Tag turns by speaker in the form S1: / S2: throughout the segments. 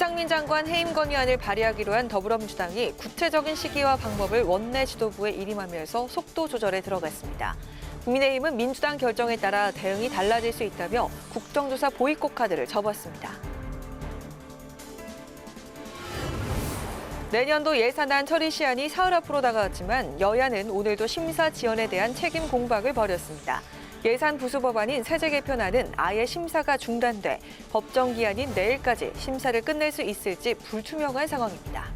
S1: 이상민 장관 해임 건의안을 발의하기로 한 더불어민주당이 구체적인 시기와 방법을 원내 지도부에 일임하면서 속도 조절에 들어갔습니다. 국민의힘은 민주당 결정에 따라 대응이 달라질 수 있다며 국정조사 보이콧 카드를 접었습니다. 내년도 예산안 처리 시한이 사흘 앞으로 다가왔지만 여야는 오늘도 심사 지연에 대한 책임 공박을 벌였습니다. 예산 부수 법안인 세제 개편안은 아예 심사가 중단돼 법정 기한인 내일까지 심사를 끝낼 수 있을지 불투명한 상황입니다.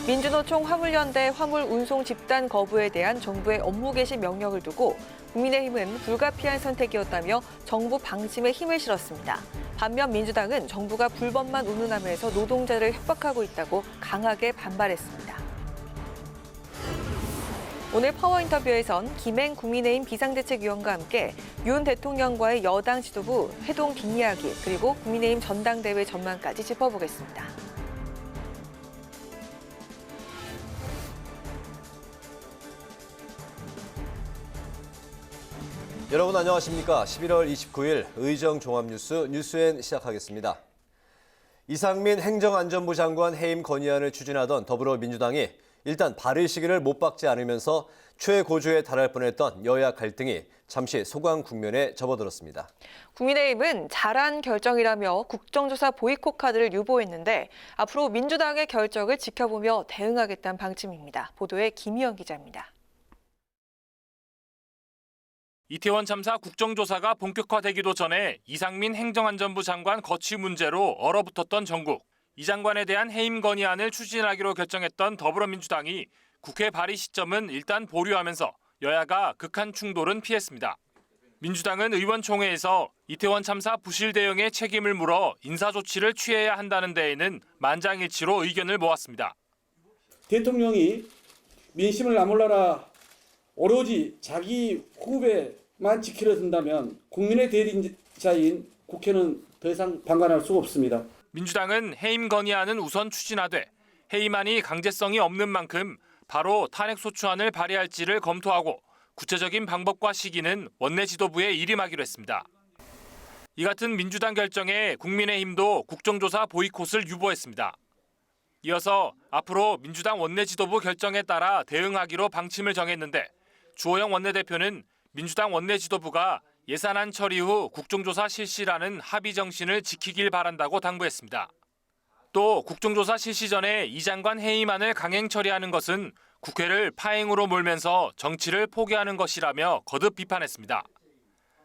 S1: 민주노총 화물연대 화물 운송 집단 거부에 대한 정부의 업무 개시 명령을 두고 국민의힘은 불가피한 선택이었다며 정부 방침에 힘을 실었습니다. 반면 민주당은 정부가 불법만 운운하면서 노동자를 협박하고 있다고 강하게 반발했습니다. 오늘 파워 인터뷰에선 김행 국민의힘 비상대책위원과 함께 윤 대통령과의 여당 지도부 회동 뒷이야기 그리고 국민의힘 전당대회 전망까지 짚어보겠습니다.
S2: 여러분 안녕하십니까? 11월 29일 의정 종합뉴스 뉴스엔 시작하겠습니다. 이상민 행정안전부 장관 해임 건의안을 추진하던 더불어민주당이 일단 발의 시기를 못 박지 않으면서 최고조에 달할 뻔했던 여야 갈등이 잠시 소강 국면에 접어들었습니다.
S1: 국민의힘은 잘한 결정이라며 국정조사 보이콧 카드를 유보했는데 앞으로 민주당의 결정을 지켜보며 대응하겠다는 방침입니다. 보도에 김희영 기자입니다.
S3: 이태원 참사 국정조사가 본격화되기도 전에 이상민 행정안전부 장관 거취 문제로 얼어붙었던 전국. 이 장관에 대한 해임 건의안을 추진하기로 결정했던 더불어민주당이 국회 발의 시점은 일단 보류하면서 여야가 극한 충돌은 피했습니다. 민주당은 의원총회에서 이태원 참사 부실 대응에 책임을 물어 인사조치를 취해야 한다는 데에는 만장일치로 의견을 모았습니다.
S4: 대통령이 민심을 나몰라라 오로지 자기 후배만 지키려 든다면 국민의 대리자인 국회는 더 이상 방관할 수가 없습니다.
S3: 민주당은 해임 건의안은 우선 추진하되 해임안이 강제성이 없는 만큼 바로 탄핵소추안을 발의할지를 검토하고 구체적인 방법과 시기는 원내 지도부에 일임하기로 했습니다. 이 같은 민주당 결정에 국민의힘도 국정조사 보이콧을 유보했습니다. 이어서 앞으로 민주당 원내 지도부 결정에 따라 대응하기로 방침을 정했는데 주호영 원내대표는 민주당 원내 지도부가 예산안 처리 후 국정조사 실시라는 합의 정신을 지키길 바란다고 당부했습니다. 또 국정조사 실시 전에 이 장관 해임안을 강행 처리하는 것은 국회를 파행으로 몰면서 정치를 포기하는 것이라며 거듭 비판했습니다.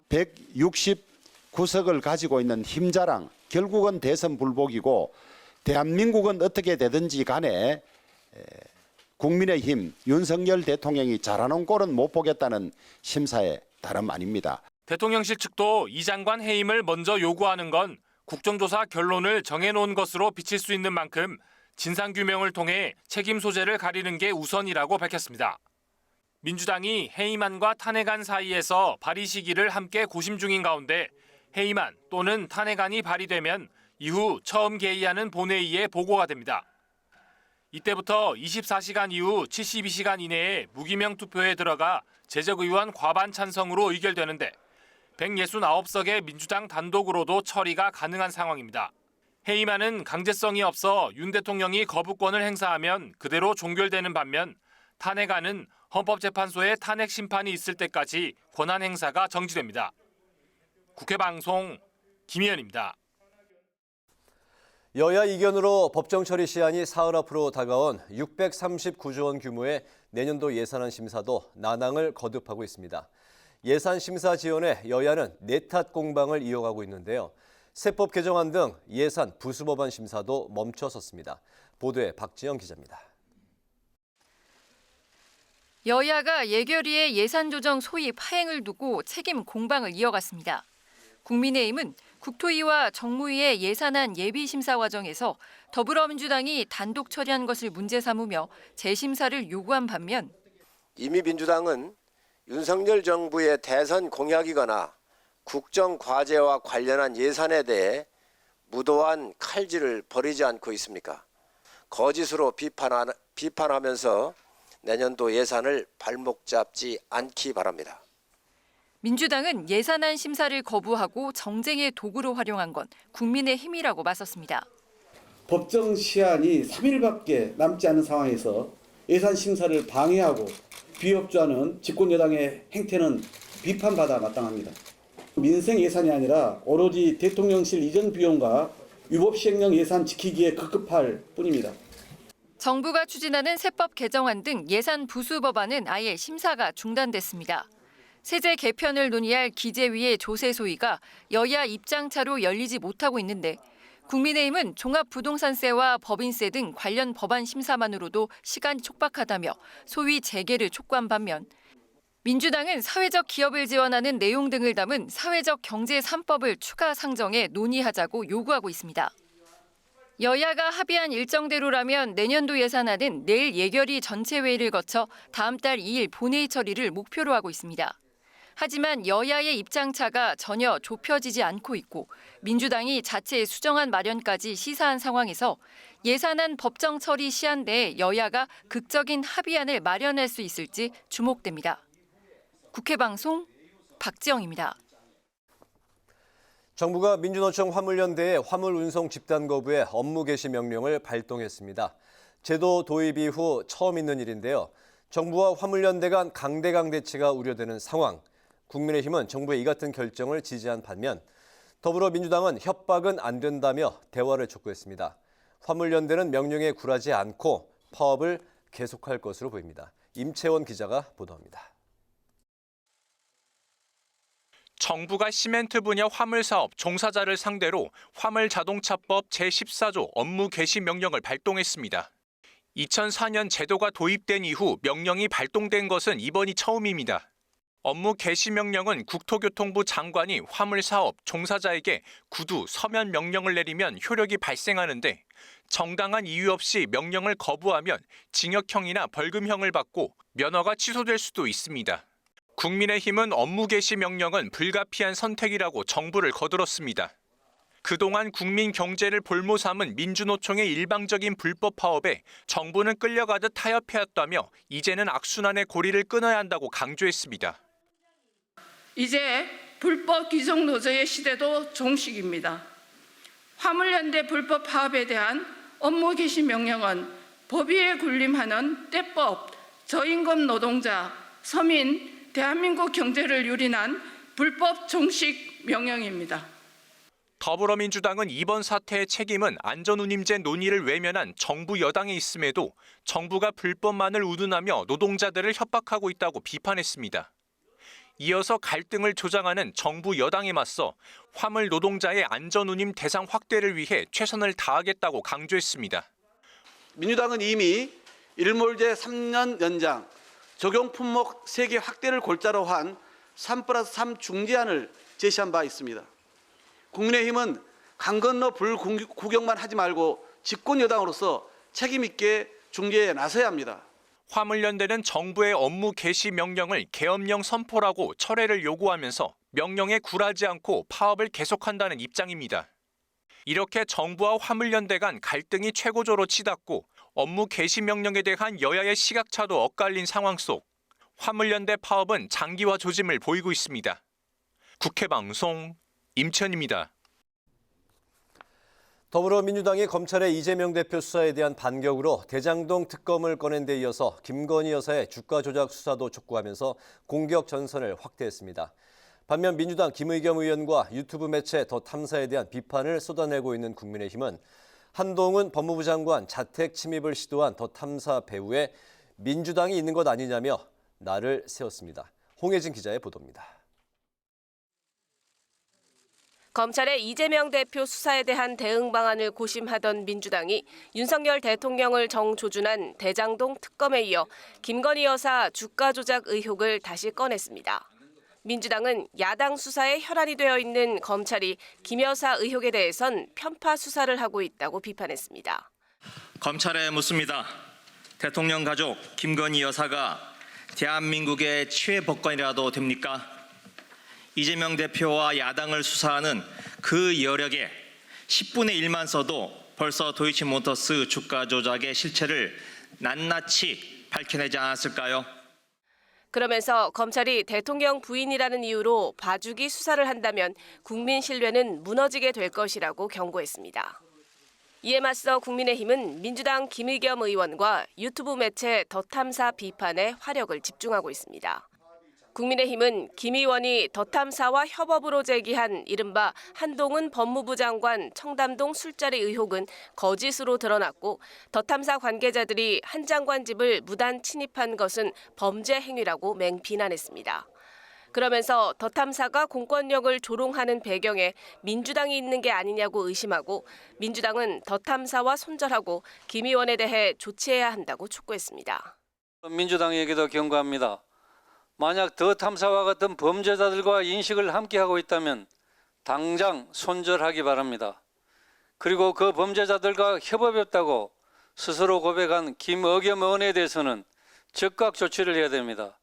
S5: 169석을 가지고 있는 힘자랑, 결국은 대선 불복이고 대한민국은 어떻게 되든지 간에 국민의힘 윤석열 대통령이 잘하는 꼴은 못 보겠다는 심사에 다름 아닙니다.
S3: 대통령실 측도 이 장관 해임을 먼저 요구하는 건 국정조사 결론을 정해놓은 것으로 비칠 수 있는 만큼 진상규명을 통해 책임 소재를 가리는 게 우선이라고 밝혔습니다. 민주당이 해임안과 탄핵안 사이에서 발의 시기를 함께 고심 중인 가운데 해임안 또는 탄핵안이 발의되면 이후 처음 개의하는 본회의에 보고가 됩니다. 이때부터 24시간 이후 72시간 이내에 무기명 투표에 들어가 재적의원 과반 찬성으로 의결되는데 169석의 민주당 단독으로도 처리가 가능한 상황입니다. 해임안은 강제성이 없어 윤 대통령이 거부권을 행사하면 그대로 종결되는 반면 탄핵안은 헌법재판소의 탄핵 심판이 있을 때까지 권한 행사가 정지됩니다. 국회 방송 김희연입니다.
S2: 여야 이견으로 법정 처리 시한이 사흘 앞으로 다가온 639조 원 규모의 내년도 예산안 심사도 난항을 거듭하고 있습니다. 예산 심사 지연에 여야는 내탓 공방을 이어가고 있는데요. 세법 개정안 등 예산 부수법안 심사도 멈춰섰습니다. 보도에 박지영 기자입니다.
S6: 여야가 예결위의 예산 조정 소위 파행을 두고 책임 공방을 이어갔습니다. 국민의힘은 국토위와 정무위의 예산안 예비 심사 과정에서 더불어민주당이 단독 처리한 것을 문제 삼으며 재심사를 요구한 반면
S7: 이미 민주당은 윤석열 정부의 대선 공약이거나 국정 과제와 관련한 예산에 대해 무도한 칼질을 벌이지 않고 있습니까? 거짓으로 비판하면서 내년도 예산을 발목 잡지 않기 바랍니다.
S6: 민주당은 예산안 심사를 거부하고 정쟁의 도구로 활용한 건 국민의힘이라고 맞섰습니다.
S4: 법정 시한이 3일밖에 남지 않은 상황에서 예산 심사를 방해하고 비협조하는 집권 여당의 행태는 비판받아 마땅합니다. 민생 예산이 아니라 오로지 대통령실 이전 비용과 위법 시행령 예산 지키기에 급급할 뿐입니다.
S6: 정부가 추진하는 세법 개정안 등 예산 부수 법안은 아예 심사가 중단됐습니다. 세제 개편을 논의할 기재위의 조세 소위가 여야 입장차로 열리지 못하고 있는데 국민의힘은 종합부동산세와 법인세 등 관련 법안 심사만으로도 시간이 촉박하다며 소위 재개를 촉구한 반면 민주당은 사회적 기업을 지원하는 내용 등을 담은 사회적 경제 3법을 추가 상정해 논의하자고 요구하고 있습니다. 여야가 합의한 일정대로라면 내년도 예산안은 내일 예결위 전체 회의를 거쳐 다음 달 2일 본회의 처리를 목표로 하고 있습니다. 하지만 여야의 입장차가 전혀 좁혀지지 않고 있고 민주당이 자체 수정안 마련까지 시사한 상황에서 예산안 법정 처리 시한 내에 여야가 극적인 합의안을 마련할 수 있을지 주목됩니다. 국회방송 박지영입니다.
S2: 정부가 민주노총 화물연대의 화물 운송 집단 거부에 업무 개시 명령을 발동했습니다. 제도 도입 이후 처음 있는 일인데요. 정부와 화물연대 간 강대강 대치가 우려되는 상황. 국민의힘은 정부의 이 같은 결정을 지지한 반면 더불어민주당은 협박은 안 된다며 대화를 촉구했습니다. 화물연대는 명령에 굴하지 않고 파업을 계속할 것으로 보입니다. 임채원 기자가 보도합니다.
S3: 정부가 시멘트 분야 화물 사업 종사자를 상대로 화물자동차법 제14조 업무 개시 명령을 발동했습니다. 2004년 제도가 도입된 이후 명령이 발동된 것은 이번이 처음입니다. 업무 개시 명령은 국토교통부 장관이 화물 사업 종사자에게 구두, 서면 명령을 내리면 효력이 발생하는데 정당한 이유 없이 명령을 거부하면 징역형이나 벌금형을 받고 면허가 취소될 수도 있습니다. 국민의힘은 업무 개시 명령은 불가피한 선택이라고 정부를 거들었습니다. 그동안 국민 경제를 볼모 삼은 민주노총의 일방적인 불법 파업에 정부는 끌려가듯 타협해왔다며 이제는 악순환의 고리를 끊어야 한다고 강조했습니다.
S8: 이제 불법 귀족 노조의 시대도 종식입니다. 화물연대 불법 파업에 대한 업무 개시 명령은 법위에 군림하는 때법, 저임금 노동자, 서민, 대한민국 경제를 유린한 불법 종식 명령입니다.
S3: 더불어민주당은 이번 사태의 책임은 안전운임제 논의를 외면한 정부 여당에 있음에도 정부가 불법만을 운운하며 노동자들을 협박하고 있다고 비판했습니다. 이어서 갈등을 조장하는 정부 여당에 맞서 화물 노동자의 안전운임 대상 확대를 위해 최선을 다하겠다고 강조했습니다.
S9: 민주당은 이미 일몰제 3년 연장, 적용 품목 세계 확대를 골자로 한 3+3 중재안을 제시한 바 있습니다. 국민의힘은 강 건너 불구경만 하지 말고 집권 여당으로서 책임 있게 중재에 나서야 합니다.
S3: 화물연대는 정부의 업무 개시 명령을 계엄령 선포라고 철회를 요구하면서 명령에 굴하지 않고 파업을 계속한다는 입장입니다. 이렇게 정부와 화물연대 간 갈등이 최고조로 치닫고 업무 개시 명령에 대한 여야의 시각차도 엇갈린 상황 속 화물연대 파업은 장기화 조짐을 보이고 있습니다. 국회방송 임천입니다.
S2: 더불어민주당이 검찰의 이재명 대표 수사에 대한 반격으로 대장동 특검을 꺼낸 데 이어서 김건희 여사의 주가 조작 수사도 촉구하면서 공격 전선을 확대했습니다. 반면 민주당 김의겸 의원과 유튜브 매체 더 탐사에 대한 비판을 쏟아내고 있는 국민의힘은 한동훈 법무부 장관 자택 침입을 시도한 더 탐사 배후에 민주당이 있는 것 아니냐며 날을 세웠습니다. 홍혜진 기자의 보도입니다.
S10: 검찰의 이재명 대표 수사에 대한 대응 방안을 고심하던 민주당이 윤석열 대통령을 정조준한 대장동 특검에 이어 김건희 여사 주가 조작 의혹을 다시 꺼냈습니다. 민주당은 야당 수사에 혈안이 되어 있는 검찰이 김 여사 의혹에 대해선 편파 수사를 하고 있다고 비판했습니다.
S11: 검찰에 묻습니다. 대통령 가족 김건희 여사가 대한민국의 치외법관이라도 됩니까? 이재명 대표와 야당을 수사하는 그 여력에 10분의 1만 써도 벌써 도이치모터스 주가 조작의 실체를 낱낱이 밝혀내지 않았을까요?
S10: 그러면서 검찰이 대통령 부인이라는 이유로 봐주기 수사를 한다면 국민 신뢰는 무너지게 될 것이라고 경고했습니다. 이에 맞서 국민의힘은 민주당 김의겸 의원과 유튜브 매체 더 탐사 비판에 화력을 집중하고 있습니다. 국민의힘은 김 의원이 더 탐사와 협업으로 제기한 이른바 한동훈 법무부 장관 청담동 술자리 의혹은 거짓으로 드러났고 더 탐사 관계자들이 한 장관 집을 무단 침입한 것은 범죄 행위라고 맹비난했습니다. 그러면서 더 탐사가 공권력을 조롱하는 배경에 민주당이 있는 게 아니냐고 의심하고 민주당은 더 탐사와 손절하고 김 의원에 대해 조치해야 한다고 촉구했습니다.
S12: 민주당에게도 경고합니다. 만약 더 탐사와 같은 범죄자들과 인식을 함께하고 있다면 당장 손절하기 바랍니다. 그리고 그 범죄자들과 협업이 없다고 스스로 고백한 김의겸 의원에 대해서는 즉각 조치를 해야 됩니다.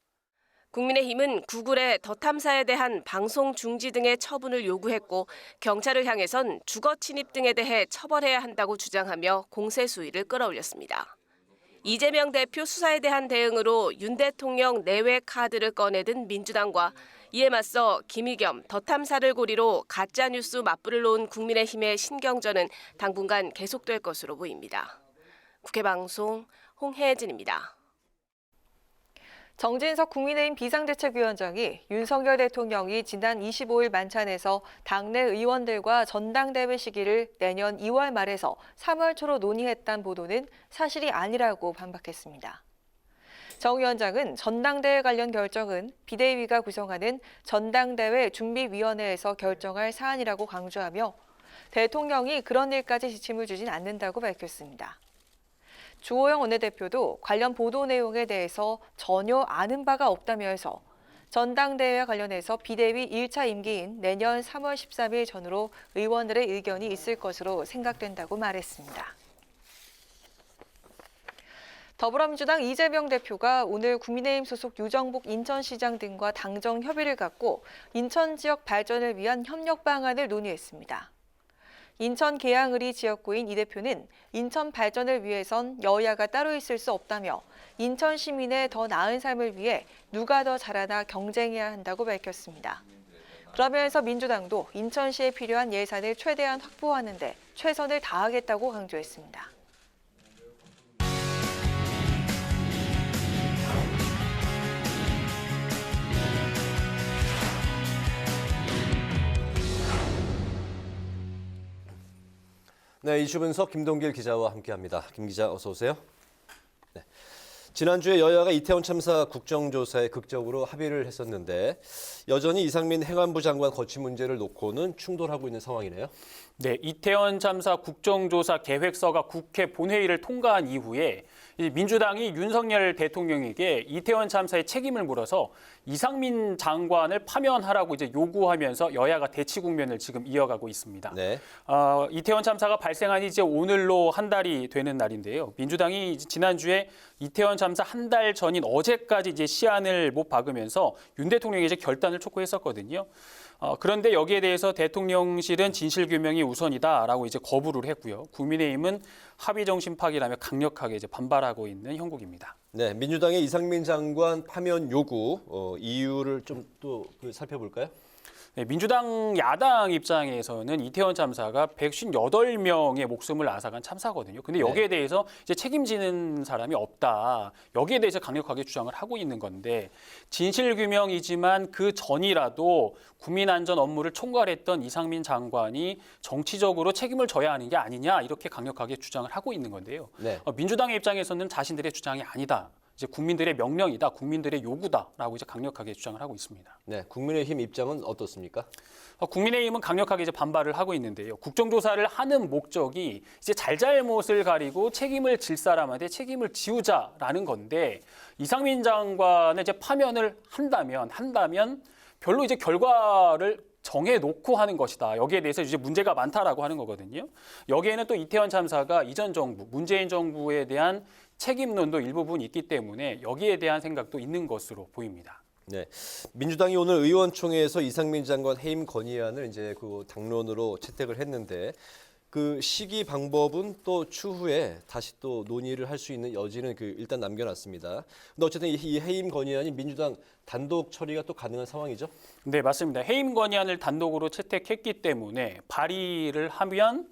S10: 국민의힘은 구글의 더 탐사에 대한 방송 중지 등의 처분을 요구했고 경찰을 향해선 주거 침입 등에 대해 처벌해야 한다고 주장하며 공세 수위를 끌어올렸습니다. 이재명 대표 수사에 대한 대응으로 윤 대통령 내외 카드를 꺼내든 민주당과 이에 맞서 김의겸 더 탐사를 고리로 가짜뉴스 맞불을 놓은 국민의힘의 신경전은 당분간 계속될 것으로 보입니다. 국회방송 홍혜진입니다.
S1: 정진석 국민의힘 비상대책위원장이 윤석열 대통령이 지난 25일 만찬에서 당내 의원들과 전당대회 시기를 내년 2월 말에서 3월 초로 논의했다는 보도는 사실이 아니라고 반박했습니다. 정 위원장은 전당대회 관련 결정은 비대위가 구성하는 전당대회 준비위원회에서 결정할 사안이라고 강조하며 대통령이 그런 일까지 지침을 주진 않는다고 밝혔습니다. 주호영 원내대표도 관련 보도 내용에 대해서 전혀 아는 바가 없다면서 전당대회와 관련해서 비대위 1차 임기인 내년 3월 13일 전후로 의원들의 의견이 있을 것으로 생각된다고 말했습니다. 더불어민주당 이재명 대표가 오늘 국민의힘 소속 유정복 인천시장 등과 당정 협의를 갖고 인천 지역 발전을 위한 협력 방안을 논의했습니다. 인천 계양을이 지역구인 이 대표는 인천 발전을 위해선 여야가 따로 있을 수 없다며 인천 시민의 더 나은 삶을 위해 누가 더 잘하나 경쟁해야 한다고 밝혔습니다. 그러면서 민주당도 인천시에 필요한 예산을 최대한 확보하는 데 최선을 다하겠다고 강조했습니다.
S2: 네, 이슈 분석 김동길 기자와 함께합니다. 김 기자 어서 오세요. 네. 지난주에 여야가 이태원 참사 국정조사에 극적으로 합의를 했었는데 여전히 이상민 행안부 장관 거취 문제를 놓고는 충돌하고 있는 상황이네요.
S13: 네, 이태원 참사 국정조사 계획서가 국회 본회의를 통과한 이후에 민주당이 윤석열 대통령에게 이태원 참사의 책임을 물어서 이상민 장관을 파면하라고 이제 요구하면서 여야가 대치 국면을 지금 이어가고 있습니다.
S2: 네.
S13: 이태원 참사가 발생한 이제 오늘로 한 달이 되는 날인데요. 민주당이 지난주에 이태원 참사 한 달 전인 어제까지 이제 시한을 못 박으면서 윤 대통령이 이제 결단을 촉구했었거든요. 그런데 여기에 대해서 대통령실은 진실규명이 우선이다라고 이제 거부를 했고요. 국민의힘은 합의 정신 파기라며 강력하게 이제 반발하고 있는 형국입니다.
S2: 네, 민주당의 이상민 장관 파면 요구 이유를 좀 또 살펴볼까요?
S13: 네, 민주당 야당 입장에서는 이태원 참사가 158명의 목숨을 앗아간 참사거든요. 근데 여기에 대해서 이제 책임지는 사람이 없다. 여기에 대해서 강력하게 주장을 하고 있는 건데 진실규명이지만 그 전이라도 국민안전 업무를 총괄했던 이상민 장관이 정치적으로 책임을 져야 하는 게 아니냐 이렇게 강력하게 주장을 하고 있는 건데요.
S2: 네.
S13: 민주당의 입장에서는 자신들의 주장이 아니다. 이제 국민들의 명령이다, 국민들의 요구다라고 이제 강력하게 주장을 하고 있습니다.
S2: 네, 국민의힘 입장은 어떻습니까?
S13: 국민의힘은 강력하게 이제 반발을 하고 있는데요. 국정조사를 하는 목적이 이제 잘잘못을 가리고 책임을 질 사람한테 책임을 지우자라는 건데 이상민 장관의 이제 파면을 한다면 별로 이제 결과를 정해놓고 하는 것이다. 여기에 대해서 이제 문제가 많다라고 하는 거거든요. 여기에는 또 이태원 참사가 이전 정부, 문재인 정부에 대한 책임론도 일부분 있기 때문에 여기에 대한 생각도 있는 것으로 보입니다.
S2: 네, 민주당이 오늘 의원총회에서 이상민 장관 해임 건의안을 이제 그 당론으로 채택을 했는데 그 시기 방법은 또 추후에 다시 또 논의를 할 수 있는 여지는 일단 남겨놨습니다. 근데 어쨌든 이 해임 건의안이 민주당 단독 처리가 또 가능한 상황이죠?
S13: 네, 맞습니다. 해임 건의안을 단독으로 채택했기 때문에 발의를 하면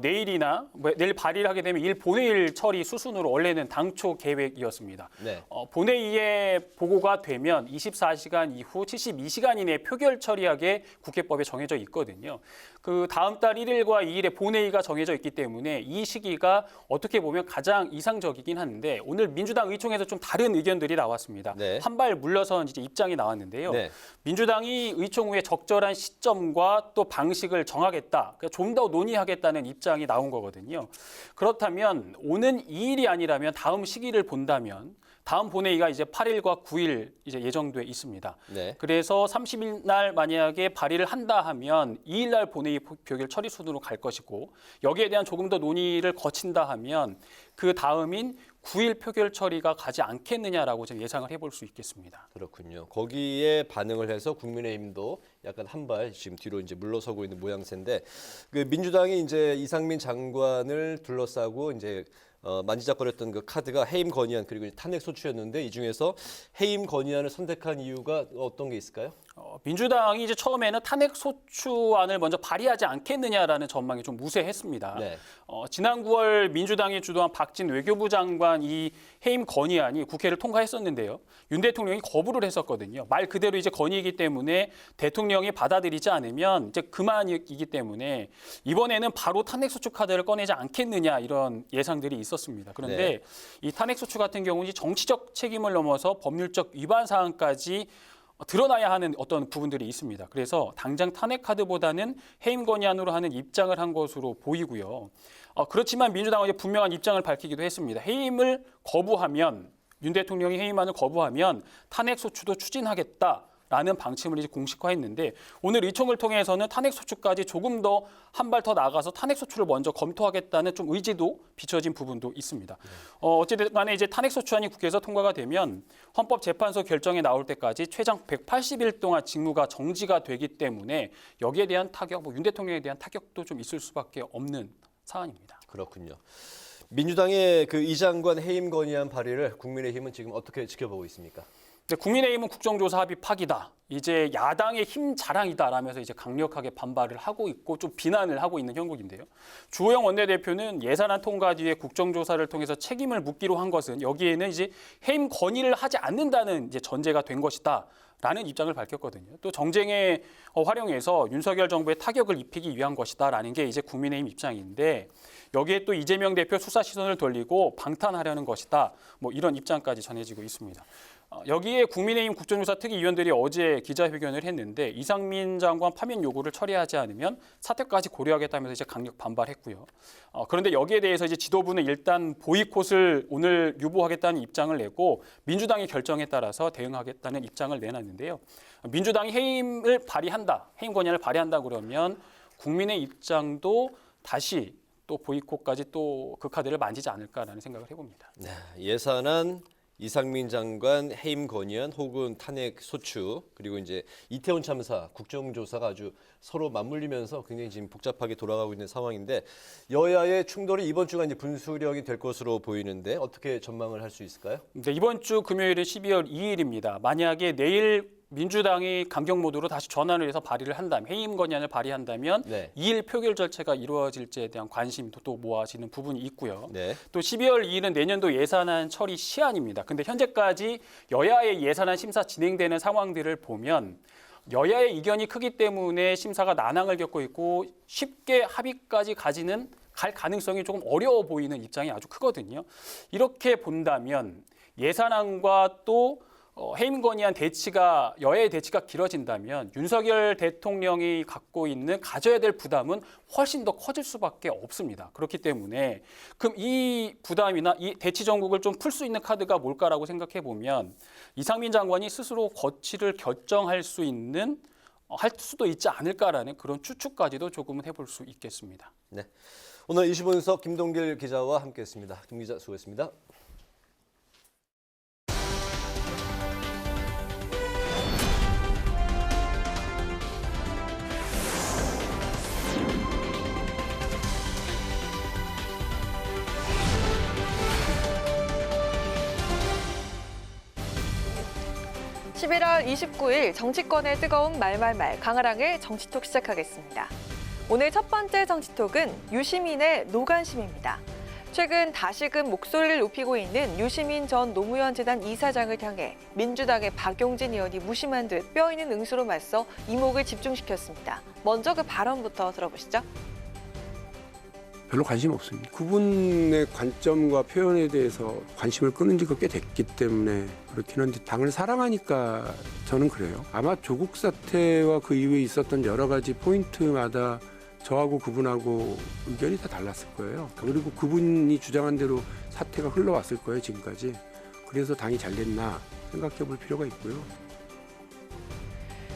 S13: 내일이나 내일 발의를 하게 되면 일 본회의 처리 수순으로 원래는 당초 계획이었습니다.
S2: 네.
S13: 본회의에 보고가 되면 24시간 이후 72시간 이내에 표결 처리하게 국회법에 정해져 있거든요. 그 다음 달 1일과 2일에 본회의가 정해져 있기 때문에 이 시기가 어떻게 보면 가장 이상적이긴 한데 오늘 민주당 의총에서 좀 다른 의견들이 나왔습니다.
S2: 네.
S13: 한 발 물러선 이제 입장이 나왔는데요.
S2: 네.
S13: 민주당이 의총 후에 적절한 시점과 또 방식을 정하겠다, 그러니까 좀 더 논의하겠다는 입장이 나온 거거든요. 그렇다면 오는 2일이 아니라면 다음 시기를 본다면 다음 본회의가 이제 8일과 9일 이제 예정돼 있습니다.
S2: 네.
S13: 그래서 30일 날 만약에 발의를 한다 하면 2일 날 본회의 표결 처리 순으로 갈 것이고 여기에 대한 조금 더 논의를 거친다 하면 그 다음인 9일 표결 처리가 가지 않겠느냐라고 좀 예상을 해볼 수 있겠습니다.
S2: 그렇군요. 거기에 반응을 해서 국민의힘도 약간 한 발 지금 뒤로 이제 물러서고 있는 모양새인데 그 민주당이 이제 이상민 장관을 둘러싸고 이제 만지작거렸던 그 카드가 해임 건의안 그리고 탄핵 소추였는데 이 중에서 해임 건의안을 선택한 이유가 어떤 게 있을까요?
S13: 민주당이 이제 처음에는 탄핵 소추안을 먼저 발의하지 않겠느냐라는 전망이 좀 무색했습니다.
S2: 네.
S13: 지난 9월 민주당이 주도한 박진 외교부 장관 이 해임 건의안이 국회를 통과했었는데요. 윤 대통령이 거부를 했었거든요. 말 그대로 이제 건의이기 때문에 대통령이 받아들이지 않으면 이제 그만이기 때문에 이번에는 바로 탄핵 소추 카드를 꺼내지 않겠느냐 이런 예상들이 있었습니다. 그런데
S2: 네.
S13: 이 탄핵 소추 같은 경우는 정치적 책임을 넘어서 법률적 위반 사항까지 드러나야 하는 어떤 부분들이 있습니다. 그래서 당장 탄핵 카드보다는 해임 건의안으로 하는 입장을 한 것으로 보이고요. 그렇지만 민주당은 이제 분명한 입장을 밝히기도 했습니다. 해임을 거부하면 윤 대통령이 해임안을 거부하면 탄핵 소추도 추진하겠다라는 방침을 이제 공식화했는데 오늘 의총을 통해서는 탄핵 소추까지 조금 더 한 발 더 나가서 탄핵 소추를 먼저 검토하겠다는 좀 의지도 비춰진 부분도 있습니다. 어쨌든 간에 이제 탄핵 소추안이 국회에서 통과가 되면 헌법재판소 결정에 나올 때까지 최장 180일 동안 직무가 정지가 되기 때문에 여기에 대한 타격, 윤 대통령에 대한 타격도 좀 있을 수밖에 없는 사안입니다.
S2: 그렇군요. 민주당의 그 이 장관 해임 건의안 발의를 국민의힘은 지금 어떻게 지켜보고 있습니까?
S13: 국민의힘은 국정조사 합의 파기다. 이제 야당의 힘 자랑이다라면서 이제 강력하게 반발을 하고 있고 좀 비난을 하고 있는 형국인데요. 주호영 원내대표는 예산안 통과 뒤에 국정조사를 통해서 책임을 묻기로 한 것은 여기에는 이제 해임 건의를 하지 않는다는 이제 전제가 된 것이다. 라는 입장을 밝혔거든요. 또 정쟁에 활용해서 윤석열 정부에 타격을 입히기 위한 것이다라는 게 이제 국민의힘 입장인데 여기에 또 이재명 대표 수사 시선을 돌리고 방탄하려는 것이다. 뭐 이런 입장까지 전해지고 있습니다. 여기에 국민의힘 국정조사 특위위원들이 어제 기자회견을 했는데 이상민 장관 파면 요구를 처리하지 않으면 사퇴까지 고려하겠다면서 이제 강력 반발했고요. 그런데 여기에 대해서 이제 지도부는 일단 보이콧을 오늘 유보하겠다는 입장을 내고 민주당의 결정에 따라서 대응하겠다는 입장을 내놨는데요. 민주당이 해임을 발의한다, 해임 건의안을 발의한다 그러면 국민의 입장도 다시 또 보이콧까지 또 그 카드를 만지지 않을까라는 생각을 해봅니다.
S2: 네, 예산안 이상민 장관 해임 건의안 혹은 탄핵 소추 그리고 이제 이태원 참사 국정조사가 아주 서로 맞물리면서 굉장히 지금 복잡하게 돌아가고 있는 상황인데 여야의 충돌이 이번 주가 이제 분수령이 될 것으로 보이는데 어떻게 전망을 할 수 있을까요?
S13: 네, 이번 주 금요일은 12월 2일입니다. 만약에 내일 민주당이 강경 모드로 다시 전환을 해서 발의를 한다면 해임 건의안을 발의한다면
S2: 네.
S13: 2일 표결 절차가 이루어질지에 대한 관심도 또 모아지는 부분이 있고요.
S2: 네.
S13: 또 12월 2일은 내년도 예산안 처리 시한입니다. 근데 현재까지 여야의 예산안 심사 진행되는 상황들을 보면 여야의 이견이 크기 때문에 심사가 난항을 겪고 있고 쉽게 합의까지 갈 가능성이 조금 어려워 보이는 입장이 아주 크거든요. 이렇게 본다면 예산안과 또 해임 건의안 대치가 여야의 대치가 길어진다면 윤석열 대통령이 갖고 있는 가져야 될 부담은 훨씬 더 커질 수밖에 없습니다. 그렇기 때문에 그럼 이 부담이나 이 대치 전국을 좀 풀 수 있는 카드가 뭘까라고 생각해 보면 이상민 장관이 스스로 거취를 결정할 수 있는 할 수도 있지 않을까라는 그런 추측까지도 조금은 해볼 수 있겠습니다.
S2: 네, 오늘 이슈 분석 김동길 기자와 함께했습니다. 김 기자 수고했습니다.
S1: 11월 29일 정치권의 뜨거운 말말말 강아랑의 정치톡 시작하겠습니다. 오늘 첫 번째 정치톡은 유시민의 노관심입니다. 최근 다시금 목소리를 높이고 있는 유시민 전 노무현 재단 이사장을 향해 민주당의 박용진 의원이 무심한 듯 뼈있는 응수로 맞서 이목을 집중시켰습니다. 먼저 그 발언부터 들어보시죠.
S14: 별로 관심 없습니다. 그분의 관점과 표현에 대해서 관심을 끄는 지가 꽤 됐기 때문에 그렇긴 한데 당을 사랑하니까 저는 그래요. 아마 조국 사태와 그 이후에 있었던 여러 가지 포인트마다 저하고 그분하고 의견이 다 달랐을 거예요. 그리고 그분이 주장한 대로 사태가 흘러왔을 거예요, 지금까지. 그래서 당이 잘 됐나 생각해 볼 필요가 있고요.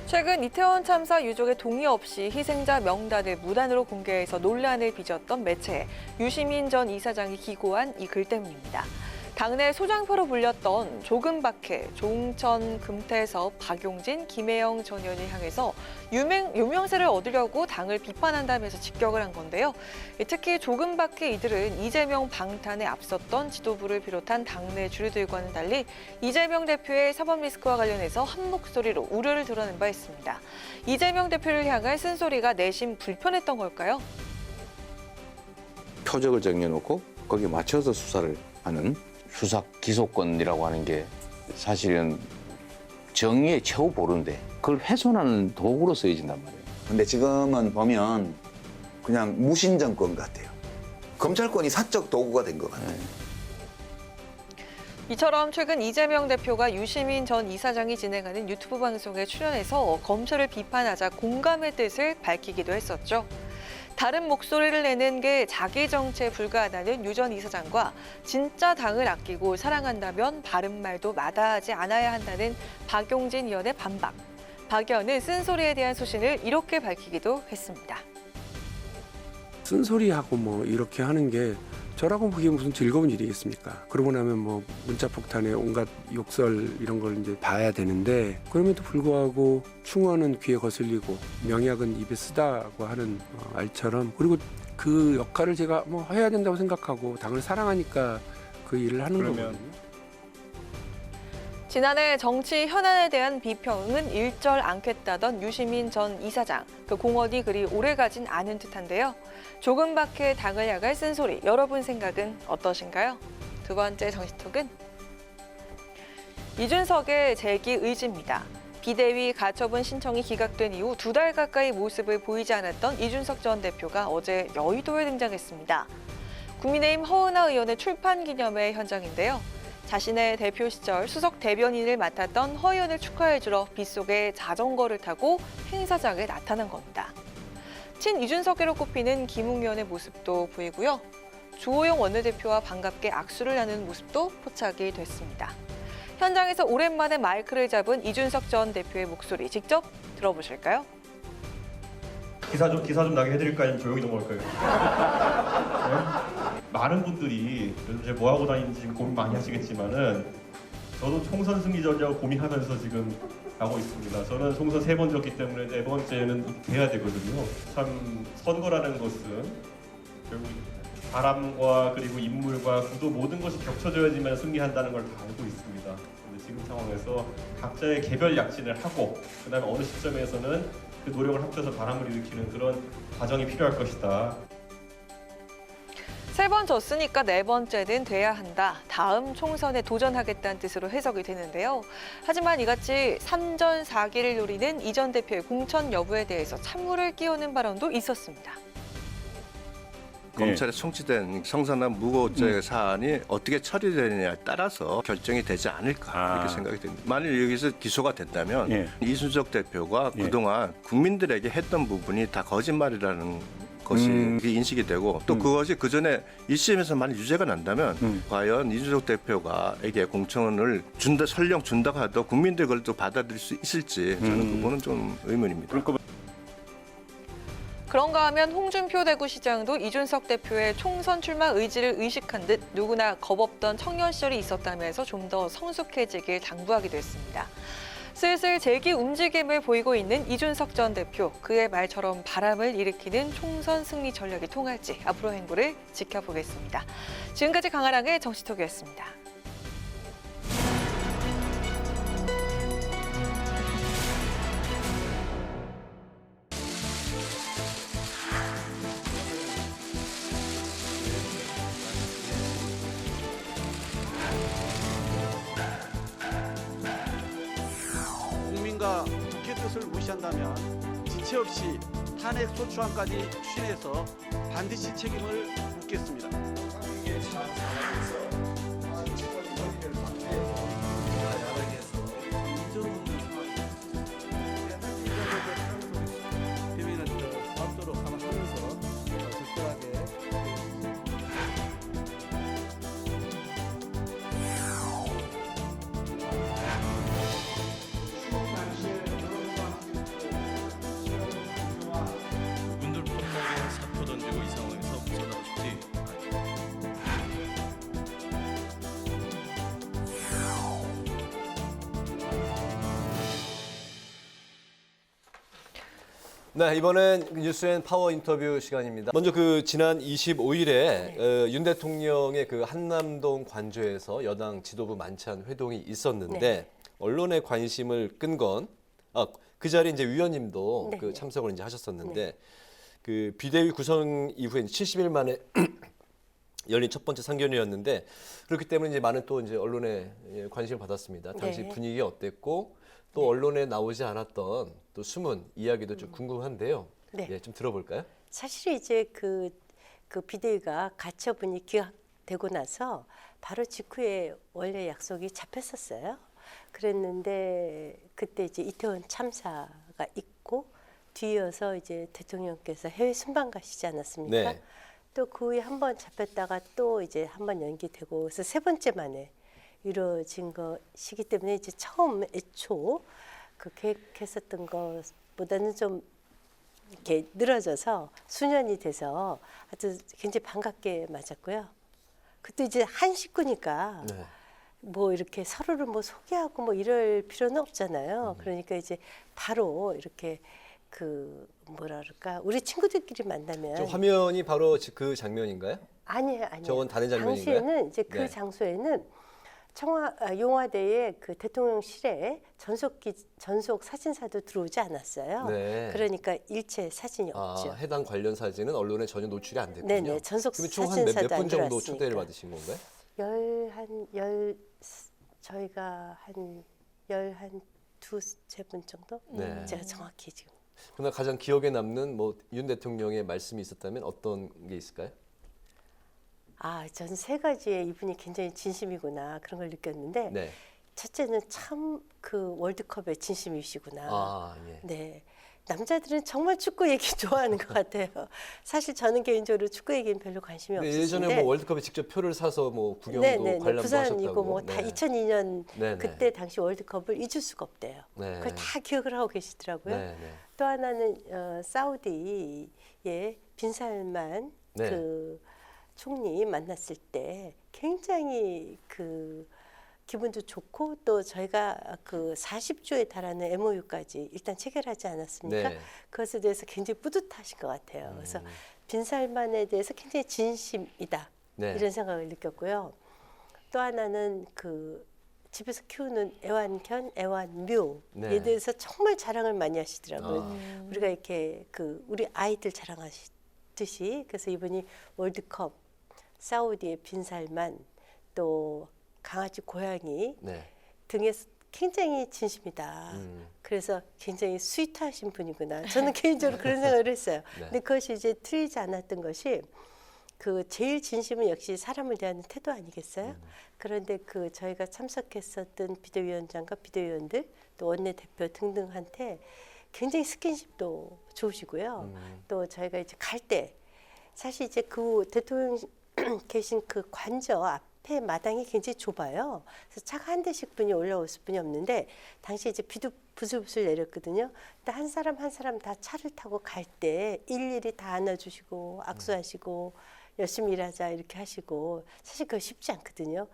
S1: 최근 이태원 참사 유족의 동의 없이 희생자 명단을 무단으로 공개해서 논란을 빚었던 매체에 유시민 전 이사장이 기고한 이 글 때문입니다. 당내 소장표로 불렸던 조금박해, 조응천, 금태섭, 박용진, 김혜영 전 의원을 향해서 유명세를 얻으려고 당을 비판한다면서 직격을 한 건데요. 특히 조금박해 이들은 이재명 방탄에 앞섰던 지도부를 비롯한 당내 주류들과는 달리 이재명 대표의 사법 리스크와 관련해서 한 목소리로 우려를 드러낸 바 있습니다. 이재명 대표를 향한 쓴소리가 내심 불편했던 걸까요?
S15: 표적을 정해놓고 거기에 맞춰서 수사를 하는 수사 기소권이라고 하는 게 사실은 정의의 최후 보루인데 그걸 훼손하는 도구로 쓰여진단 말이에요.
S16: 근데 지금은 보면 그냥 무신정권 같아요. 검찰권이 사적 도구가 된 것 같아요.
S1: 이처럼 최근 이재명 대표가 유시민 전 이사장이 진행하는 유튜브 방송에 출연해서 검찰을 비판하자 공감의 뜻을 밝히기도 했었죠. 다른 목소리를 내는 게 자기 정체에 불과하다는 유 전 이사장과 진짜 당을 아끼고 사랑한다면 바른 말도 마다하지 않아야 한다는 박용진 의원의 반박. 박 의원은 쓴소리에 대한 소신을 이렇게 밝히기도 했습니다.
S14: 쓴소리하고 뭐 이렇게 하는 게 저라고 그게 무슨 즐거운 일이겠습니까? 그러고 나면 뭐 문자 폭탄에 온갖 욕설 이런 걸 이제 봐야 되는데 그럼에도 불구하고 충언은 귀에 거슬리고 명약은 입에 쓰다고 하는 말처럼 그리고 그 역할을 제가 뭐 해야 된다고 생각하고 당을 사랑하니까 그 일을 하는 거거든요.
S1: 지난해 정치 현안에 대한 비평은 일절 않겠다던 유시민 전 이사장. 그 공언이 그리 오래가진 않은 듯한데요. 조금밖에 당을 향할 쓴소리, 여러분 생각은 어떠신가요? 두 번째 정치톡은 이준석의 재기 의지입니다. 비대위 가처분 신청이 기각된 이후 2달 가까이 모습을 보이지 않았던 이준석 전 대표가 어제 여의도에 등장했습니다. 국민의힘 허은하 의원의 출판 기념회 현장인데요. 자신의 대표 시절 수석 대변인을 맡았던 허 의원을 축하해주러 빗속에 자전거를 타고 행사장에 나타난 겁니다. 친 이준석계로 꼽히는 김웅 의원의 모습도 보이고요. 주호영 원내대표와 반갑게 악수를 나누는 모습도 포착이 됐습니다. 현장에서 오랜만에 마이크를 잡은 이준석 전 대표의 목소리 직접 들어보실까요?
S17: 기사 좀 나게 해드릴까요? 아니면 조용히 넘어갈까요? 네? 많은 분들이 요즘 이제 뭐 하고 다니는지 지금 고민 많이 하시겠지만은 저도 총선 승리 전략을 고민하면서 지금 가고 있습니다. 저는 총선 3번 졌기 때문에 4번째는 돼야 되거든요. 참 선거라는 것은 결국 바람과 그리고 인물과 구도 모든 것이 겹쳐져야지만 승리한다는 걸 다 알고 있습니다. 근데 지금 상황에서 각자의 개별 약진을 하고 그다음에 어느 시점에서는 그 노력을 합쳐서 바람을 일으키는 그런 과정이 필요할 것이다.
S1: 3번 졌으니까 4번째는 돼야 한다. 다음 총선에 도전하겠다는 뜻으로 해석이 되는데요. 하지만 이같이 3전 4기를 노리는 이 전 대표의 공천 여부에 대해서 찬물을 끼얹는 발언도 있었습니다.
S18: 검찰에 송치된 성산한 무고죄 사안이 어떻게 처리되느냐에 따라서 결정이 되지 않을까 이렇게 생각이 됩니다. 만일 여기서 기소가 된다면 이준석 대표가 그동안 국민들에게 했던 부분이 다 거짓말이라는 것이 인식이 되고 또 그것이 그전에 1심에서 만약 유죄가 난다면 과연 이준석 대표가에게 공천을 준다 설령 준다고 하도 국민들 그걸 또 받아들일 수 있을지 저는 그거는 좀 의문입니다.
S1: 그런가 하면 홍준표 대구시장도 이준석 대표의 총선 출마 의지를 의식한 듯 누구나 겁없던 청년 시절이 있었다면서 좀 더 성숙해지길 당부하기도 했습니다. 슬슬 재기 움직임을 보이고 있는 이준석 전 대표. 그의 말처럼 바람을 일으키는 총선 승리 전략이 통할지 앞으로 행보를 지켜보겠습니다. 지금까지 강아랑의 정치톡이었습니다.
S9: 지시한다면 지체 없이 탄핵 소추안까지 추진해서 반드시 책임을 묻겠습니다.
S3: 그분들 폰목에 사표 던지고 이 상황에서 벗어나고 싶지
S2: 네, 이번엔 뉴스앤 파워 인터뷰 시간입니다. 먼저 지난 25일에 윤 대통령의 한남동 관저에서 여당 지도부 만찬 회동이 있었는데 언론의 관심을 끈 건 그 자리에 이제 위원님도 참석을 이제 하셨었는데 비대위 구성 이후에 70일 만에 열린 첫 번째 상견례였는데 그렇기 때문에 이제 많은 또 이제 언론의 관심을 받았습니다. 당시 분위기가 어땠고 또 언론에 나오지 않았던 또 숨은 이야기도 좀 궁금한데요. 네, 좀 들어볼까요?
S19: 사실 이제 그 비대위가 가처분이 기각되고 나서 바로 직후에 원래 약속이 잡혔었어요. 그랬는데 그때 이제 이태원 참사가 있고 뒤이어서 이제 대통령께서 해외 순방 가시지 않았습니까?
S2: 네.
S19: 또 그 후에 한 번 잡혔다가 또 이제 한 번 연기되고 그래서 세 번째 만에 이루어진 것이기 때문에 이제 처음 애초 계획했었던 것보다는 좀 이렇게 늘어져서 수년이 돼서 아주 굉장히 반갑게 맞았고요. 그것도 이제 한 식구니까 뭐 이렇게 서로를 뭐 소개하고 뭐 이럴 필요는 없잖아요. 그러니까 이제 바로 이렇게 뭐라 그럴까 우리 친구들끼리 만나면
S2: 저 화면이 바로 그 장면인가요?
S19: 아니에요.
S2: 저건 다른 장면인가요?
S19: 당시에는 이제 그 장소에는 용화대에 그 대통령실에 전속 사진사도 들어오지 않았어요.
S2: 네.
S19: 그러니까 일체 사진이 없죠.
S2: 해당 관련 사진은 언론에 전혀 노출이 안 됐군요.
S19: 네네. 전속
S2: 총한 몇
S19: 사진사도 안
S2: 분 정도
S19: 들어왔으니까.
S2: 초대를 받으신 건가요?
S19: 저희가 한 두세 분 정도?
S2: 네.
S19: 제가 정확히 지금.
S2: 그러나 가장 기억에 남는 윤 대통령의 말씀이 있었다면 어떤 게 있을까요?
S19: 전 세 가지에 이분이 굉장히 진심이구나 그런 걸 느꼈는데 첫째는 참 월드컵에 진심이시구나. 네. 남자들은 정말 축구 얘기 좋아하는 것 같아요. 사실 저는 개인적으로 축구 얘기는 별로 관심이 없었는데
S2: 예전에 월드컵에 직접 표를 사서 구경도 관람도
S19: 부산이고
S2: 하셨다고.
S19: 다 2002년 그때 당시 월드컵을 잊을 수가 없대요. 그걸 다 기억을 하고 계시더라고요. 또 하나는 사우디의 빈살만 총리 만났을 때 굉장히 기분도 좋고 또 저희가 40조에 달하는 MOU까지 일단 체결하지 않았습니까? 그것에 대해서 굉장히 뿌듯하신 것 같아요. 그래서 빈살만에 대해서 굉장히 진심이다 이런 생각을 느꼈고요. 또 하나는 집에서 키우는 애완견, 애완묘에 대해서 정말 자랑을 많이 하시더라고요. 우리가 이렇게 우리 아이들 자랑하시듯이 그래서 이분이 월드컵, 사우디의 빈살만 또 강아지, 고양이 등에 굉장히 진심이다. 그래서 굉장히 스위트하신 분이구나. 저는 개인적으로 그런 생각을 했어요. 근데 그것이 이제 틀리지 않았던 것이 제일 진심은 역시 사람을 대하는 태도 아니겠어요? 그런데 저희가 참석했었던 비대위원장과 비대위원들 또 원내대표 등등한테 굉장히 스킨십도 좋으시고요. 또 저희가 이제 갈 때 사실 이제 대통령 계신 관저 앞에 마당이 굉장히 좁아요. 그래서 차가 한 대씩 분이 올라올 수뿐이 없는데 당시 이제 비도 부슬부슬 내렸거든요. 근데 한 사람 한 사람 다 차를 타고 갈 때 일일이 다 안아주시고 악수하시고 열심히 일하자 이렇게 하시고 사실 그거 쉽지 않거든요.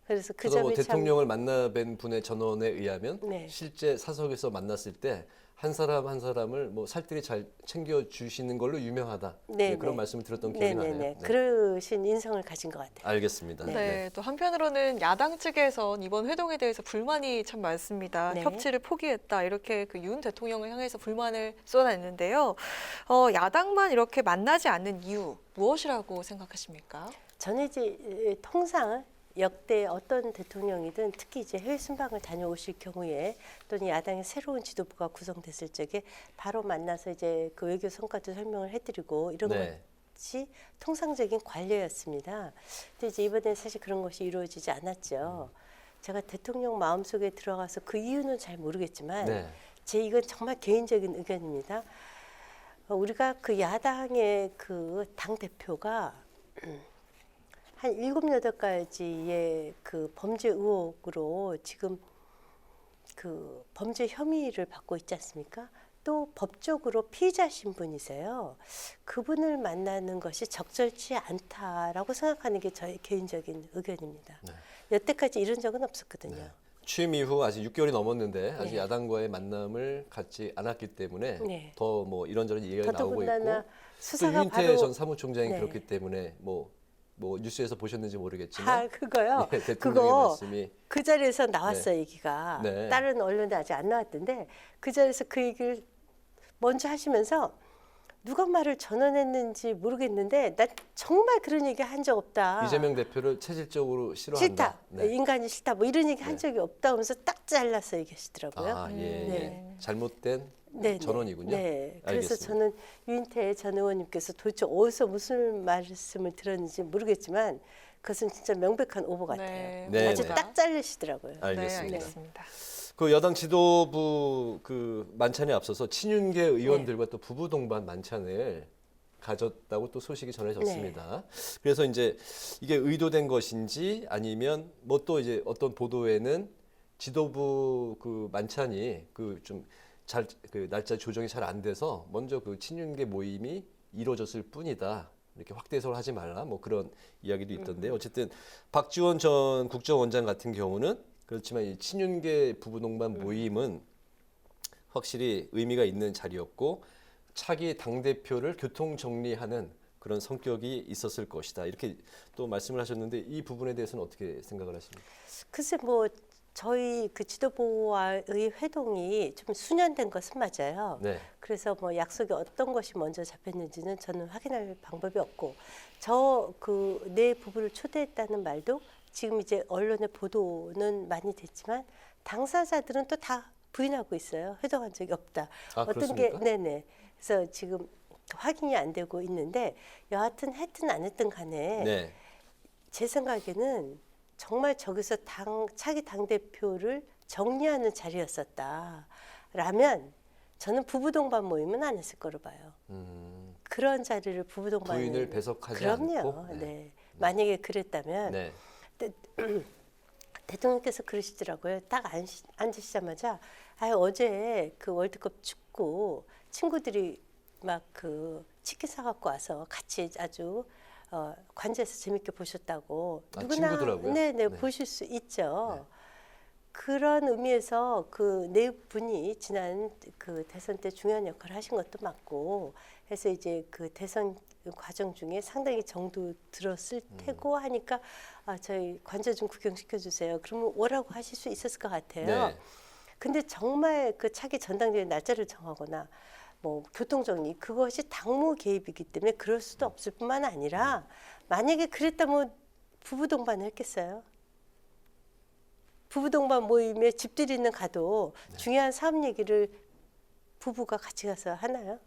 S19: 그래서 그 점이
S2: 대통령을 만나뵌 분의 전언에 의하면 실제 사석에서 만났을 때 한 사람 한 사람을 살뜰히 잘 챙겨주시는 걸로 유명하다. 그런 말씀을 들었던 기억이 나네요.
S19: 그러신 인성을 가진 것 같아요.
S2: 알겠습니다.
S1: 또 한편으로는 야당 측에선 이번 회동에 대해서 불만이 참 많습니다. 협치를 포기했다 이렇게 윤 대통령을 향해서 불만을 쏟아냈는데요. 야당만 이렇게 만나지 않는 이유 무엇이라고 생각하십니까?
S19: 저는 이제 통상 역대 어떤 대통령이든 특히 이제 해외 순방을 다녀오실 경우에 또는 야당의 새로운 지도부가 구성됐을 적에 바로 만나서 이제 그 외교 성과도 설명을 해드리고 이런 것이 통상적인 관례였습니다. 근데 이제 이번에 사실 그런 것이 이루어지지 않았죠. 제가 대통령 마음속에 들어가서 그 이유는 잘 모르겠지만 제 이건 정말 개인적인 의견입니다. 우리가 그 야당의 그 당 대표가 한 7, 8가지의 그 범죄 의혹으로 지금 그 범죄 혐의를 받고 있지 않습니까? 또 법적으로 피의자 신분이세요. 그분을 만나는 것이 적절치 않다라고 생각하는 게 저의 개인적인 의견입니다. 여태까지 이런 적은 없었거든요.
S2: 취임 이후 아직 6개월이 넘었는데 아직 야당과의 만남을 갖지 않았기 때문에 더 뭐 이런저런 얘기가 나오고 있고 또 유인태 전 사무총장이 그렇기 때문에 뭐 뉴스에서 보셨는지 모르겠지만
S19: 그거요.
S2: 대통령의 말씀이
S19: 그 자리에서 나왔어요. 얘기가. 다른 언론에 아직 안 나왔던데 그 자리에서 그 얘기를 먼저 하시면서 누가 말을 전언했는지 모르겠는데 나 정말 그런 얘기 한 적 없다.
S2: 이재명 대표를 체질적으로 싫어한다.
S19: 싫다. 인간이 싫다. 뭐 이런 얘기 한 적이 없다 하면서 딱 잘라서 얘기하시더라고요.
S2: 잘못된 전언이군요.
S19: 그래서
S2: 알겠습니다.
S19: 저는 유인태 전 의원님께서 도대체 어디서 무슨 말씀을 들었는지 모르겠지만 그것은 진짜 명백한 오보 같아요. 아주 딱 잘리시더라고요.
S2: 알겠습니다. 그 여당 지도부 그 만찬에 앞서서 친윤계 의원들과 또 부부 동반 만찬을 가졌다고 또 소식이 전해졌습니다. 그래서 이제 이게 의도된 것인지 아니면 뭐 또 이제 어떤 보도에는 지도부 그 만찬이 그 좀 그 날짜 조정이 잘 안 돼서 먼저 그 친윤계 모임이 이루어졌을 뿐이다. 이렇게 확대 해석을 하지 말라. 뭐 그런 이야기도 있던데 어쨌든 박지원 전 국정원장 같은 경우는 그렇지만 이 친윤계 부부 동반 모임은 확실히 의미가 있는 자리였고 차기 당대표를 교통 정리하는 그런 성격이 있었을 것이다. 이렇게 또 말씀을 하셨는데 이 부분에 대해서는 어떻게 생각을 하십니까?
S19: 글쎄 뭐 저희 그 지도부와의 회동이 좀 수년된 것은 맞아요. 그래서 뭐 약속이 어떤 것이 먼저 잡혔는지는 저는 확인할 방법이 없고 저 그 네 부부를 초대했다는 말도 지금 이제 언론의 보도는 많이 됐지만 당사자들은 또 다 부인하고 있어요. 회동한 적이 없다. 어떤 게 그래서 지금 확인이 안 되고 있는데 여하튼 했든 안 했든 간에 제 생각에는 정말 저기서 차기 당대표를 정리하는 자리였었다라면 저는 부부 동반 모임은 안 했을 거로 봐요. 그런 자리를 부부 동반
S2: 부인을 배석하지
S19: 그럼요.
S2: 않고
S19: 만약에 그랬다면 대통령께서 그러시더라고요. 딱 앉으시자마자 어제 그 월드컵 축구 친구들이 막 그 치킨 사갖고 와서 같이 아주 관제에서 재밌게 보셨다고 누구나
S2: 친구더라고요.
S19: 보실 수 있죠. 그런 의미에서 그 네 분이 지난 그 대선 때 중요한 역할을 하신 것도 맞고 해서 이제 그 대선 과정 중에 상당히 정도 들었을 테고 하니까 저희 관제 좀 구경시켜 주세요. 그러면 오라고 하실 수 있었을 것 같아요. 근데 정말 그 차기 전당대회 날짜를 정하거나 뭐 교통정리 그것이 당무 개입이기 때문에 그럴 수도 없을 뿐만 아니라 만약에 그랬다면 부부 동반을 했겠어요? 부부 동반 모임에 집들이는 가도 중요한 사업 얘기를 부부가 같이 가서 하나요?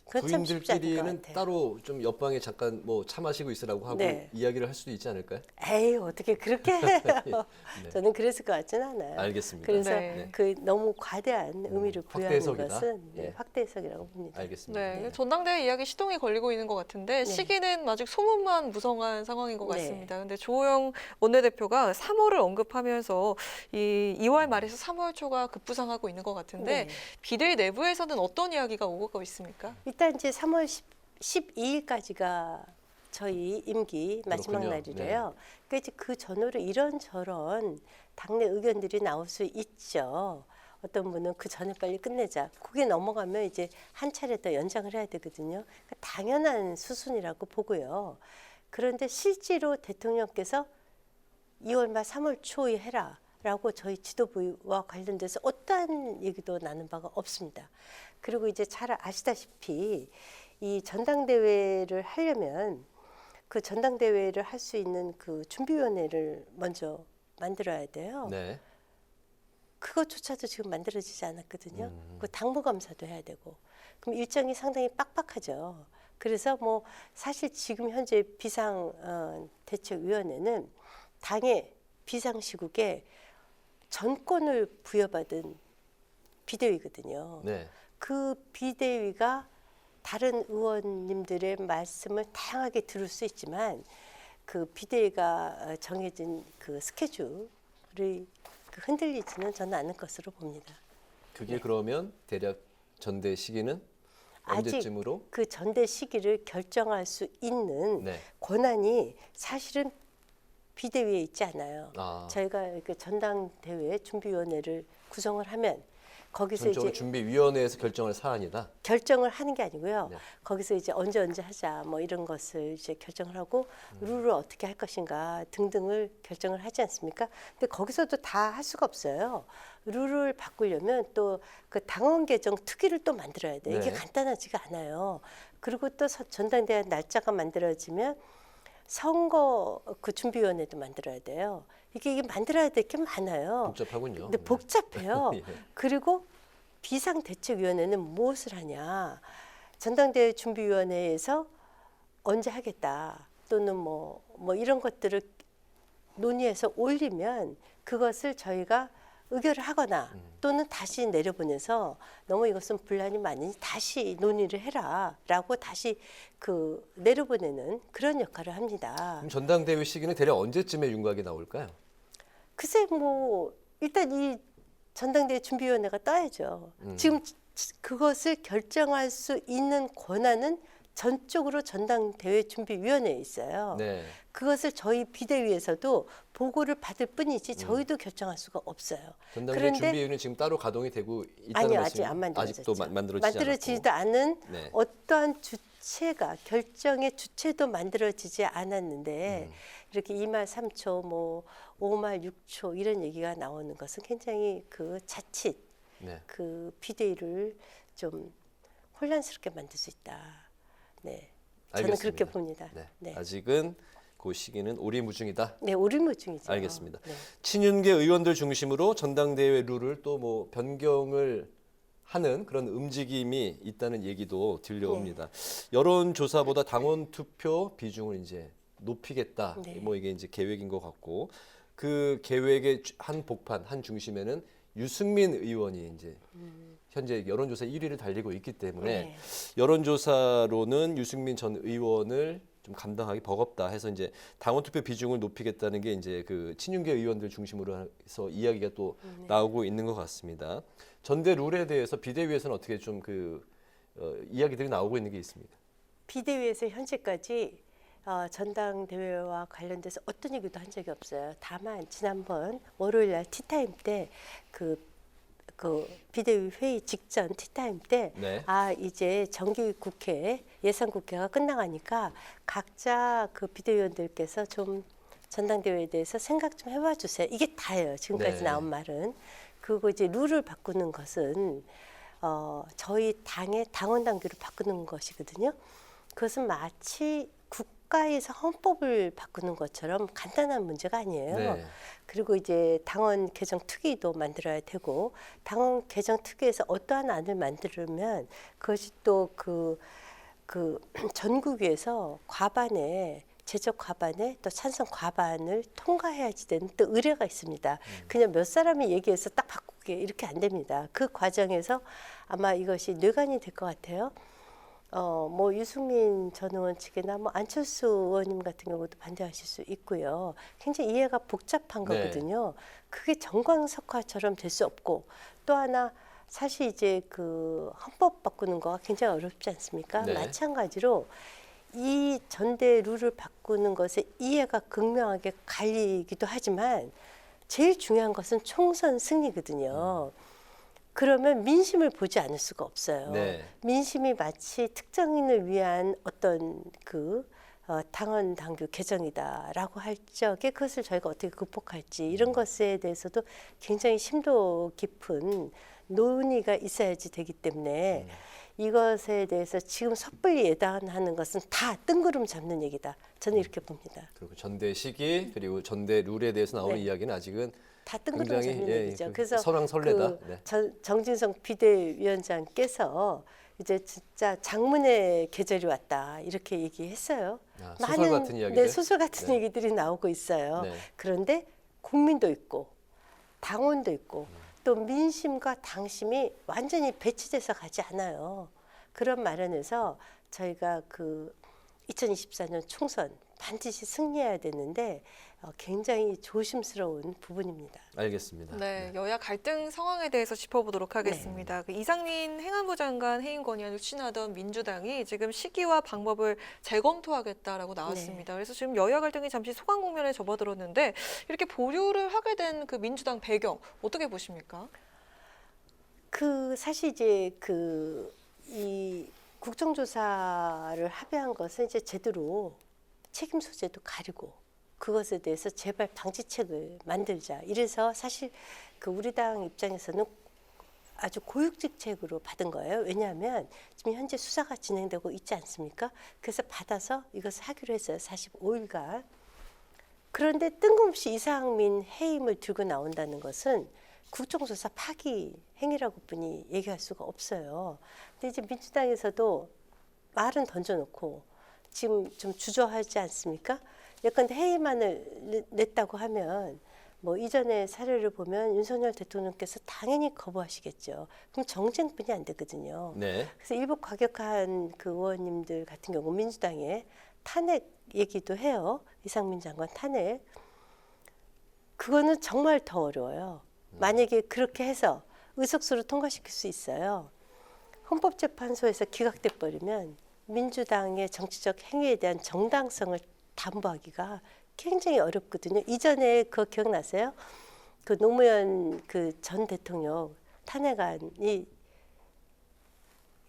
S2: 부인들끼리는 따로 좀 옆방에 잠깐 뭐 차 마시고 있으라고 하고 이야기를 할 수도 있지 않을까요?
S19: 에이 어떻게 그렇게 해요? 저는 그랬을 것 같지는 않아요.
S2: 알겠습니다.
S19: 그래서 그 너무 과대한 의미를 부여하는 것은 확대 해석이라고 봅니다.
S2: 알겠습니다.
S1: 전당대회 이야기 시동이 걸리고 있는 것 같은데 시기는 아직 소문만 무성한 상황인 것 같습니다. 근데 주호영 원내대표가 3월을 언급하면서 이 2월 말에서 3월 초가 급부상하고 있는 것 같은데 비대위 내부에서는 어떤 이야기가 오고 있습니까?
S19: 일단 이제 3월 12일까지가 저희 임기 마지막 날이래요. 그러니까 이제 그 전후로 이런저런 당내 의견들이 나올 수 있죠. 어떤 분은 그 전에 빨리 끝내자. 그게 넘어가면 이제 한 차례 더 연장을 해야 되거든요. 그러니까 당연한 수순이라고 보고요. 그런데 실제로 대통령께서 2월 말 3월 초에 해라. 라고 저희 지도부와 관련돼서 어떠한 얘기도 나눈 바가 없습니다. 그리고 이제 잘 아시다시피 이 전당대회를 하려면 그 전당대회를 할 수 있는 그 준비위원회를 먼저 만들어야 돼요.
S2: 네.
S19: 그것조차도 지금 만들어지지 않았거든요. 그 당무검사도 해야 되고. 그럼 일정이 상당히 빡빡하죠. 그래서 뭐 사실 지금 현재 비상대책위원회는 당의 비상시국에 전권을 부여받은 비대위거든요.
S2: 네.
S19: 그 비대위가 다른 의원님들의 말씀을 다양하게 들을 수 있지만 그 비대위가 정해진 그 스케줄이 흔들리지는 저는 않을 것으로 봅니다.
S2: 그게 그러면 대략 전대 시기는 언제쯤으로?
S19: 아직 그 전대 시기를 결정할 수 있는
S2: 네.
S19: 권한이 사실은 비대위에 있지 않아요.
S2: 아.
S19: 저희가 그 전당대회 준비위원회를 구성을 하면 거기서
S2: 전적으로
S19: 이제
S2: 준비위원회에서 결정할 사안이다.
S19: 결정을 하는 게 아니고요.
S2: 네.
S19: 거기서 이제 언제 하자 뭐 이런 것을 이제 결정을 하고 룰을 어떻게 할 것인가 등등을 결정을 하지 않습니까? 근데 거기서도 다 할 수가 없어요. 룰을 바꾸려면 또 그 당원 개정 특위를 또 만들어야 돼요. 이게
S2: 네.
S19: 간단하지가 않아요. 그리고 또 전당대회 날짜가 만들어지면 선거 그 준비위원회도 만들어야 돼요. 이게 만들어야 될 게 많아요.
S2: 복잡하군요.
S19: 근데 복잡해요.
S2: 예.
S19: 그리고 비상대책위원회는 무엇을 하냐? 전당대회 준비위원회에서 언제 하겠다 또는 뭐 이런 것들을 논의해서 올리면 그것을 저희가 의결을 하거나 또는 다시 내려보내서 너무 이것은 분란이 많으니 다시 논의를 해라라고 다시 그 내려보내는 그런 역할을 합니다.
S2: 그럼 전당대회 시기는 대략 언제쯤에 윤곽이 나올까요?
S19: 글쎄 뭐 일단 이 전당대회 준비위원회가 떠야죠. 지금 그것을 결정할 수 있는 권한은 전적으로 전당대회 준비위원회에 있어요.
S2: 네.
S19: 그것을 저희 비대위에서도 보고를 받을 뿐이지 저희도 결정할 수가 없어요.
S2: 전당대회 준비위원회는 지금 따로 가동이 되고 있다는
S19: 아니요,
S2: 말씀이죠?
S19: 아직 안 만들어졌죠.
S2: 아직도
S19: 만들어지지도 않은
S2: 네.
S19: 어떠한 주체가 결정의 주체도 만들어지지 않았는데 이렇게 2말 3초, 뭐 5말 6초 이런 얘기가 나오는 것은 굉장히 그 자칫
S2: 네.
S19: 그 비대위를 좀 혼란스럽게 만들 수 있다. 네, 저는
S2: 알겠습니다.
S19: 그렇게 봅니다.
S2: 네.
S19: 네.
S2: 아직은 그 시기는 오리무중이다.
S19: 네, 오리무중이죠.
S2: 알겠습니다.
S19: 네.
S2: 친윤계 의원들 중심으로 전당대회 룰을 또 뭐 변경을 하는 그런 움직임이 있다는 얘기도 들려옵니다. 여론조사보다 당원 투표 비중을 이제 높이겠다.
S19: 네.
S2: 뭐 이게 이제 계획인 것 같고 그 계획의 한 복판, 한 중심에는 유승민 의원이 이제 현재 여론조사 1위를 달리고 있기 때문에
S19: 네.
S2: 여론조사로는 유승민 전 의원을 좀 감당하기 버겁다 해서 이제 당원 투표 비중을 높이겠다는 게 이제 그 친윤계 의원들 중심으로 해서 이야기가 또 나오고 있는 것 같습니다. 전대 룰에 대해서 비대위에서는 어떻게 좀 이야기들이 나오고 있는 게 있습니다.
S19: 비대위에서 현재까지 전당대회와 관련돼서 어떤 얘기도 한 적이 없어요. 다만 지난번 월요일 날 티타임 때 그 비대위 회의 직전 티타임 때
S2: 네.
S19: 이제 정기국회 예산국회가 끝나가니까 각자 그 비대위원들께서 좀 전당대회에 대해서 생각 좀 해봐 주세요. 이게 다예요. 지금까지
S2: 네.
S19: 나온 말은. 그리고 이제 룰을 바꾸는 것은 저희 당의 당원 당규를 바꾸는 것이거든요. 그것은 마치 국가에서 헌법을 바꾸는 것처럼 간단한 문제가 아니에요.
S2: 네.
S19: 그리고 이제 당원 개정 특위도 만들어야 되고 당원 개정 특위에서 어떠한 안을 만들면 그것이 또 그 전국위에서 과반에 제적 과반에 또 찬성 과반을 통과해야지 되는 또 의례가 있습니다. 그냥 몇 사람이 얘기해서 딱 바꾸게 이렇게 안 됩니다. 그 과정에서 아마 이것이 뇌관이 될 것 같아요. 뭐 유승민 전 의원 측이나 뭐 안철수 의원님 같은 경우도 반대하실 수 있고요. 굉장히 이해가 복잡한 거거든요. 그게 정광석화처럼 될 수 없고 또 하나 사실 이제 그 헌법 바꾸는 거가 굉장히 어렵지 않습니까?
S2: 네.
S19: 마찬가지로 이 전대 룰을 바꾸는 것에 이해가 극명하게 갈리기도 하지만 제일 중요한 것은 총선 승리거든요. 그러면 민심을 보지 않을 수가 없어요.
S2: 네.
S19: 민심이 마치 특정인을 위한 어떤 당원 당규 개정이다라고 할 적에 그것을 저희가 어떻게 극복할지 이런 것에 대해서도 굉장히 심도 깊은 논의가 있어야지 되기 때문에 이것에 대해서 지금 섣불리 예단하는 것은 다 뜬구름 잡는 얘기다. 저는 이렇게 봅니다.
S2: 그리고 전대 시기 그리고 전대 룰에 대해서 나오는
S19: 네.
S2: 이야기는 아직은
S19: 다 뜬구름
S2: 굉장히
S19: 잡는 얘기죠. 그래서
S2: 설왕설래다.
S19: 정진성 비대위원장께서 이제 진짜 장문의 계절이 왔다 이렇게 얘기했어요.
S2: 소설 같은 이야기들?
S19: 네, 소설 같은 얘기들이 나오고 있어요.
S2: 네.
S19: 그런데 국민도 있고 당원도 있고 또 민심과 당심이 완전히 배치돼서 가지 않아요. 그런 마련에서 저희가 그 2024년 총선 반드시 승리해야 되는데 굉장히 조심스러운 부분입니다.
S2: 알겠습니다.
S1: 네, 여야 갈등 상황에 대해서 짚어보도록 하겠습니다. 그 이상민 행안부 장관 해임 건의안을 추진하던 민주당이 지금 시기와 방법을 재검토하겠다라고 나왔습니다. 그래서 지금 여야 갈등이 잠시 소강 국면에 접어들었는데 이렇게 보류를 하게 된 그 민주당 배경 어떻게 보십니까?
S19: 그 사실 이제 이 국정조사를 합의한 것은 이제 제대로 책임 소재도 가리고 그것에 대해서 재발 방지책을 만들자. 이래서 사실 그 우리 당 입장에서는 아주 고육직책으로 받은 거예요. 왜냐하면 지금 현재 수사가 진행되고 있지 않습니까? 그래서 받아서 이것을 하기로 했어요. 45일간. 그런데 뜬금없이 이상민 해임을 들고 나온다는 것은 국정조사 파기 행위라고 뿐이 얘기할 수가 없어요. 근데 이제 민주당에서도 말은 던져놓고 지금 좀 주저하지 않습니까? 예컨대 해임안을 냈다고 하면 뭐 이전의 사례를 보면 윤석열 대통령께서 당연히 거부하시겠죠. 그럼 정쟁뿐이 안 되거든요.
S2: 네.
S19: 그래서 일부 과격한 그 의원님들 같은 경우 민주당에 탄핵 얘기도 해요. 이상민 장관 탄핵. 그거는 정말 더 어려워요. 만약에 그렇게 해서 의석수로 통과시킬 수 있어요. 헌법재판소에서 기각돼 버리면 민주당의 정치적 행위에 대한 정당성을 담보하기가 굉장히 어렵거든요. 이전에 그거 기억나세요? 그 노무현 그 전 대통령 탄핵안이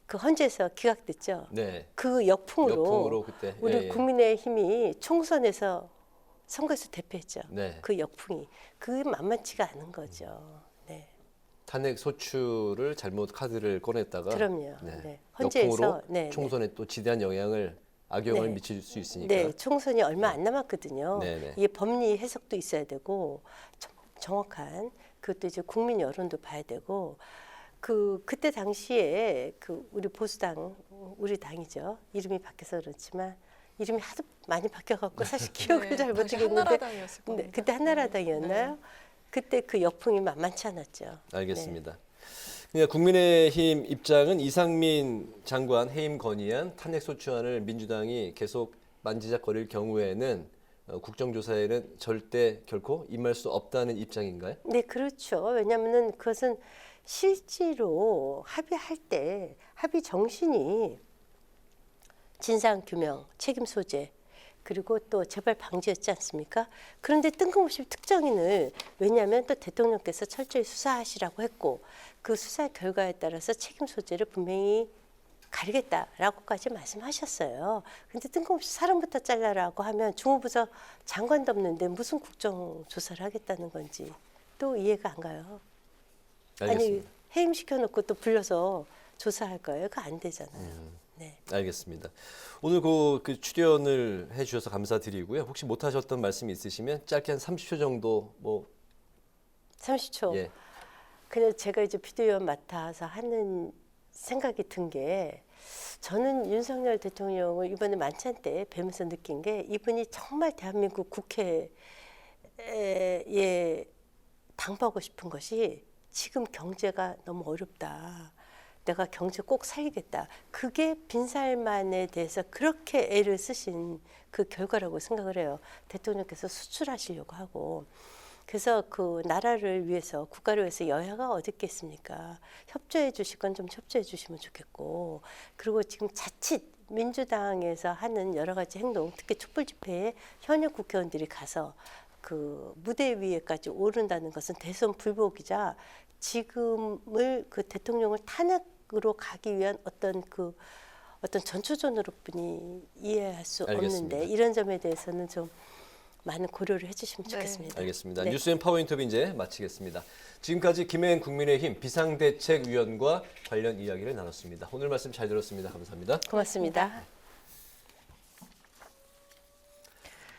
S19: 그 헌재에서 기각됐죠.
S2: 네.
S19: 그 역풍으로
S2: 그때
S19: 우리 국민의힘이 총선에서 선거에서 대패했죠.
S2: 네.
S19: 그 역풍이 그게 만만치가 않은 거죠. 네.
S2: 탄핵 소추를 잘못 카드를 꺼냈다가
S19: 그럼요.
S2: 네.
S19: 네. 헌재에서
S2: 총선에 또 지대한 영향을 악영을
S19: 네.
S2: 미칠 수 있으니까.
S19: 네, 총선이 얼마 안 남았거든요.
S2: 네네.
S19: 이게 법리 해석도 있어야 되고 정확한 그것도 이제 국민 여론도 봐야 되고 그때 당시에 그 우리 보수당 우리 당이죠. 이름이 바뀌어서 그렇지만 이름이 하도 많이 바뀌어갖고 사실 기억을 잘 못하겠는데
S1: 한나라당이었을 겁니다.
S19: 네, 그때 한나라당이었나요? 그때 그 역풍이 만만치 않았죠.
S2: 알겠습니다. 그러니까 국민의힘 입장은 이상민 장관 해임 건의안 탄핵 소추안을 민주당이 계속 만지작거릴 경우에는 국정조사에는 절대 결코 임할 수 없다는 입장인가요?
S19: 네, 그렇죠. 왜냐하면은 그것은 실제로 합의할 때 합의 정신이 진상 규명, 책임 소재, 그리고 또 재발 방지였지 않습니까? 그런데 뜬금없이 특정인을 왜냐하면 또 대통령께서 철저히 수사하시라고 했고 그 수사 결과에 따라서 책임 소재를 분명히 가리겠다라고까지 말씀하셨어요. 근데 뜬금없이 사람부터 잘라라고 하면 중후부서 장관도 없는데 무슨 국정조사를 하겠다는 건지 또 이해가 안 가요.
S2: 알겠습니다.
S19: 아니 해임시켜놓고 또 불러서 조사할 거예요? 그거 안 되잖아요. 네.
S2: 알겠습니다. 오늘 그 출연을 해주셔서 감사드리고요. 혹시 못하셨던 말씀 있으시면 짧게 한 30초 정도
S19: 30초.
S2: 예.
S19: 그냥 제가 이제 비대위원 맡아서 하는 생각이 든 게 저는 윤석열 대통령을 이번에 만찬 때 뵈면서 느낀 게 이분이 정말 대한민국 국회에 당부하고 싶은 것이 지금 경제가 너무 어렵다. 내가 경제 꼭 살리겠다. 그게 빈살만에 대해서 그렇게 애를 쓰신 그 결과라고 생각을 해요. 대통령께서 수출하시려고 하고. 그래서 그 나라를 위해서 국가를 위해서 여야가 어디 있겠습니까? 협조해 주실 건 좀 협조해 주시면 좋겠고. 그리고 지금 자칫 민주당에서 하는 여러 가지 행동, 특히 촛불 집회에 현역 국회의원들이 가서 그 무대 위에까지 오른다는 것은 대선 불복이자 지금을 그 대통령을 탄핵으로 가기 위한 어떤 전초전으로뿐이 이해할 수
S2: 알겠습니다.
S19: 없는데 이런 점에 대해서는 좀 많은 고려를 해주시면 좋겠습니다.
S2: 알겠습니다.
S19: 네.
S2: 뉴스엔 파워인터뷰 이제 마치겠습니다. 지금까지 김혜은 국민의힘 비상대책위원과 관련 이야기를 나눴습니다. 오늘 말씀 잘 들었습니다. 감사합니다.
S19: 고맙습니다.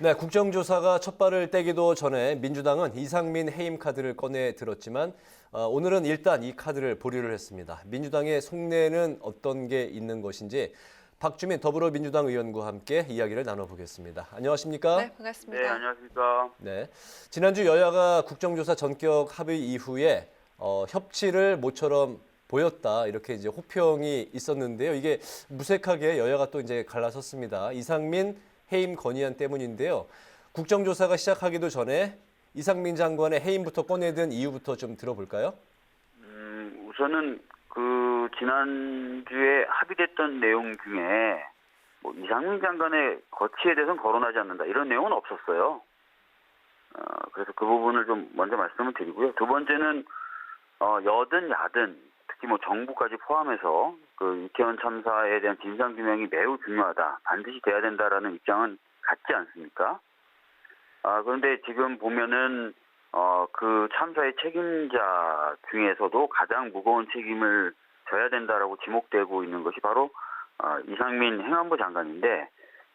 S2: 네, 국정조사가 첫 발을 떼기도 전에 민주당은 이상민 해임 카드를 꺼내 들었지만 오늘은 일단 이 카드를 보류를 했습니다. 민주당의 속내는 어떤 게 있는 것인지 박주민 더불어민주당 의원과 함께 이야기를 나눠보겠습니다. 안녕하십니까?
S1: 네, 반갑습니다.
S20: 네, 안녕하십니까?
S2: 네, 지난주 여야가 국정조사 전격 합의 이후에 협치를 모처럼 보였다 이렇게 이제 호평이 있었는데요. 이게 무색하게 여야가 또 이제 갈라섰습니다. 이상민 해임 건의안 때문인데요. 국정조사가 시작하기도 전에 이상민 장관의 해임부터 꺼내든 이유부터 좀 들어볼까요?
S20: 우선은 그 지난주에 합의됐던 내용 중에 뭐 이상민 장관의 거취에 대해서는 거론하지 않는다 이런 내용은 없었어요. 그래서 그 부분을 좀 먼저 말씀을 드리고요. 두 번째는 여든 야든 특히 뭐 정부까지 포함해서 그 이태원 참사에 대한 진상 규명이 매우 중요하다, 반드시 돼야 된다라는 입장은 같지 않습니까? 그런데 지금 보면은 그 참사의 책임자 중에서도 가장 무거운 책임을 져야 된다라고 지목되고 있는 것이 바로 이상민 행안부 장관인데,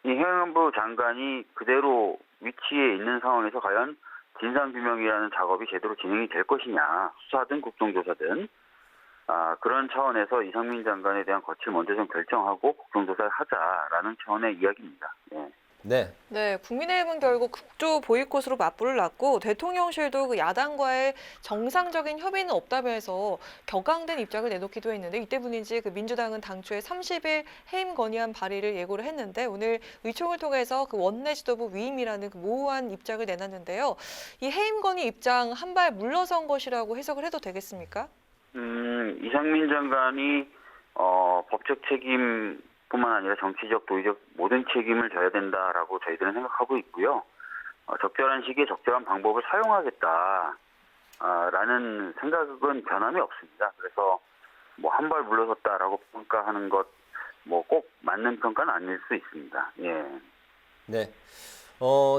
S20: 이 행안부 장관이 그대로 위치에 있는 상황에서 과연 진상규명이라는 작업이 제대로 진행이 될 것이냐, 수사든 국정조사든 그런 차원에서 이상민 장관에 대한 거취를 먼저 좀 결정하고 국정조사를 하자라는 차원의 이야기입니다. 네.
S1: 네, 국민의힘은 결국 국조 보이콧으로 맞불을 놨고 대통령실도 그 야당과의 정상적인 협의는 없다면서 격앙된 입장을 내놓기도 했는데 이 때문인지 그 민주당은 당초에 30일 해임 건의안 발의를 예고를 했는데 오늘 의총을 통해서 그 원내 지도부 위임이라는 그 모호한 입장을 내놨는데요. 이 해임 건의 입장 한 발 물러선 것이라고 해석을 해도 되겠습니까?
S20: 이상민 장관이 법적 책임 뿐만 아니라 정치적, 도의적 모든 책임을 져야 된다라고 저희들은 생각하고 있고요. 적절한 시기에 적절한 방법을 사용하겠다라는 생각은 변함이 없습니다. 그래서 뭐 한 발 물러섰다라고 평가하는 것 뭐 꼭 맞는 평가는 아닐 수 있습니다. 예.
S2: 네.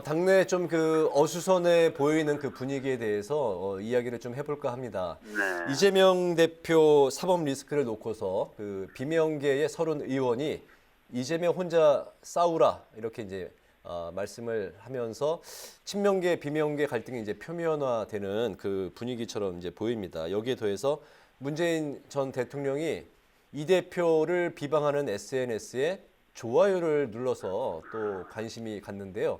S2: 당내 좀 그 어수선해 보이는 그 분위기에 대해서 이야기를 좀 해볼까 합니다.
S20: 네.
S2: 이재명 대표 사법 리스크를 놓고서 그 비명계의 30 의원이 이재명 혼자 싸우라 이렇게 이제 말씀을 하면서 친명계 비명계 갈등이 이제 표면화되는 그 분위기처럼 이제 보입니다. 여기에 더해서 문재인 전 대통령이 이 대표를 비방하는 SNS에 좋아요를 눌러서 또 관심이 갔는데요.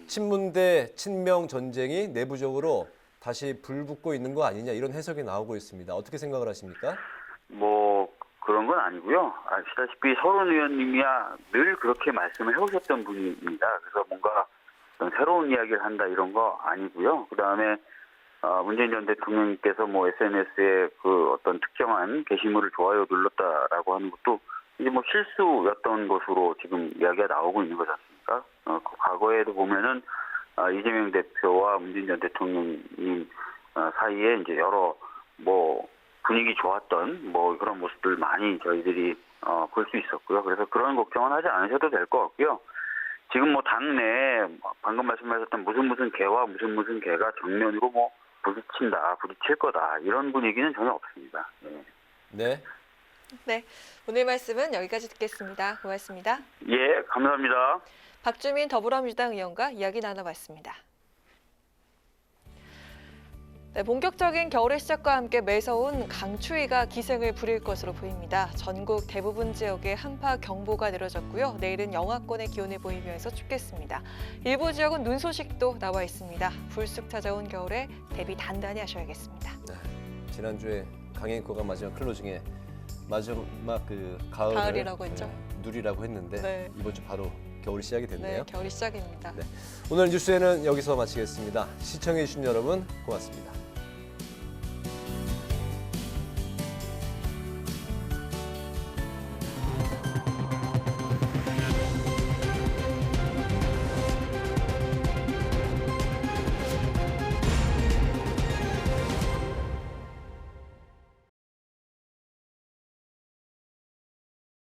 S2: 친문 대 친명 전쟁이 내부적으로 다시 불붙고 있는 거 아니냐 이런 해석이 나오고 있습니다. 어떻게 생각을 하십니까?
S20: 뭐 그런 건 아니고요. 아시다시피 서른 의원님이야 늘 그렇게 말씀을 해오셨던 분입니다. 그래서 뭔가 새로운 이야기를 한다 이런 거 아니고요. 그다음에 문재인 전 대통령님께서 뭐 SNS에 그 어떤 특정한 게시물을 좋아요 눌렀다라고 하는 것도 이제 뭐 실수였던 것으로 지금 이야기가 나오고 있는 거지 않습니까? 그 과거에도 보면은 이재명 대표와 문재인 전 대통령님 사이에 이제 여러 뭐 분위기 좋았던 뭐 그런 모습들 많이 저희들이 볼 수 있었고요. 그래서 그런 걱정은 하지 않으셔도 될 것 같고요. 지금 뭐 당내 방금 말씀하셨던 무슨 개와 무슨 개가 정면으로 뭐 부딪힐 거다 이런 분위기는 전혀 없습니다.
S2: 네.
S1: 네, 오늘 말씀은 여기까지 듣겠습니다. 고맙습니다.
S20: 예, 감사합니다.
S1: 박주민 더불어민주당 의원과 이야기 나눠봤습니다. 네, 본격적인 겨울의 시작과 함께 매서운 강추위가 기승을 부릴 것으로 보입니다. 전국 대부분 지역에 한파 경보가 내려졌고요. 내일은 영하권의 기온을 보이면서 춥겠습니다. 일부 지역은 눈 소식도 나와 있습니다. 불쑥 찾아온 겨울에 대비 단단히 하셔야겠습니다.
S2: 네, 지난주에 강행코가 마지막 클로징에 마지막 그
S1: 가을이라고 했죠.
S2: 누리라고 했는데
S1: 네.
S2: 이번 주 바로 겨울이 시작이 됐네요.
S1: 네, 겨울이 시작입니다.
S2: 네, 오늘 뉴스에는 여기서 마치겠습니다. 시청해 주신 여러분 고맙습니다.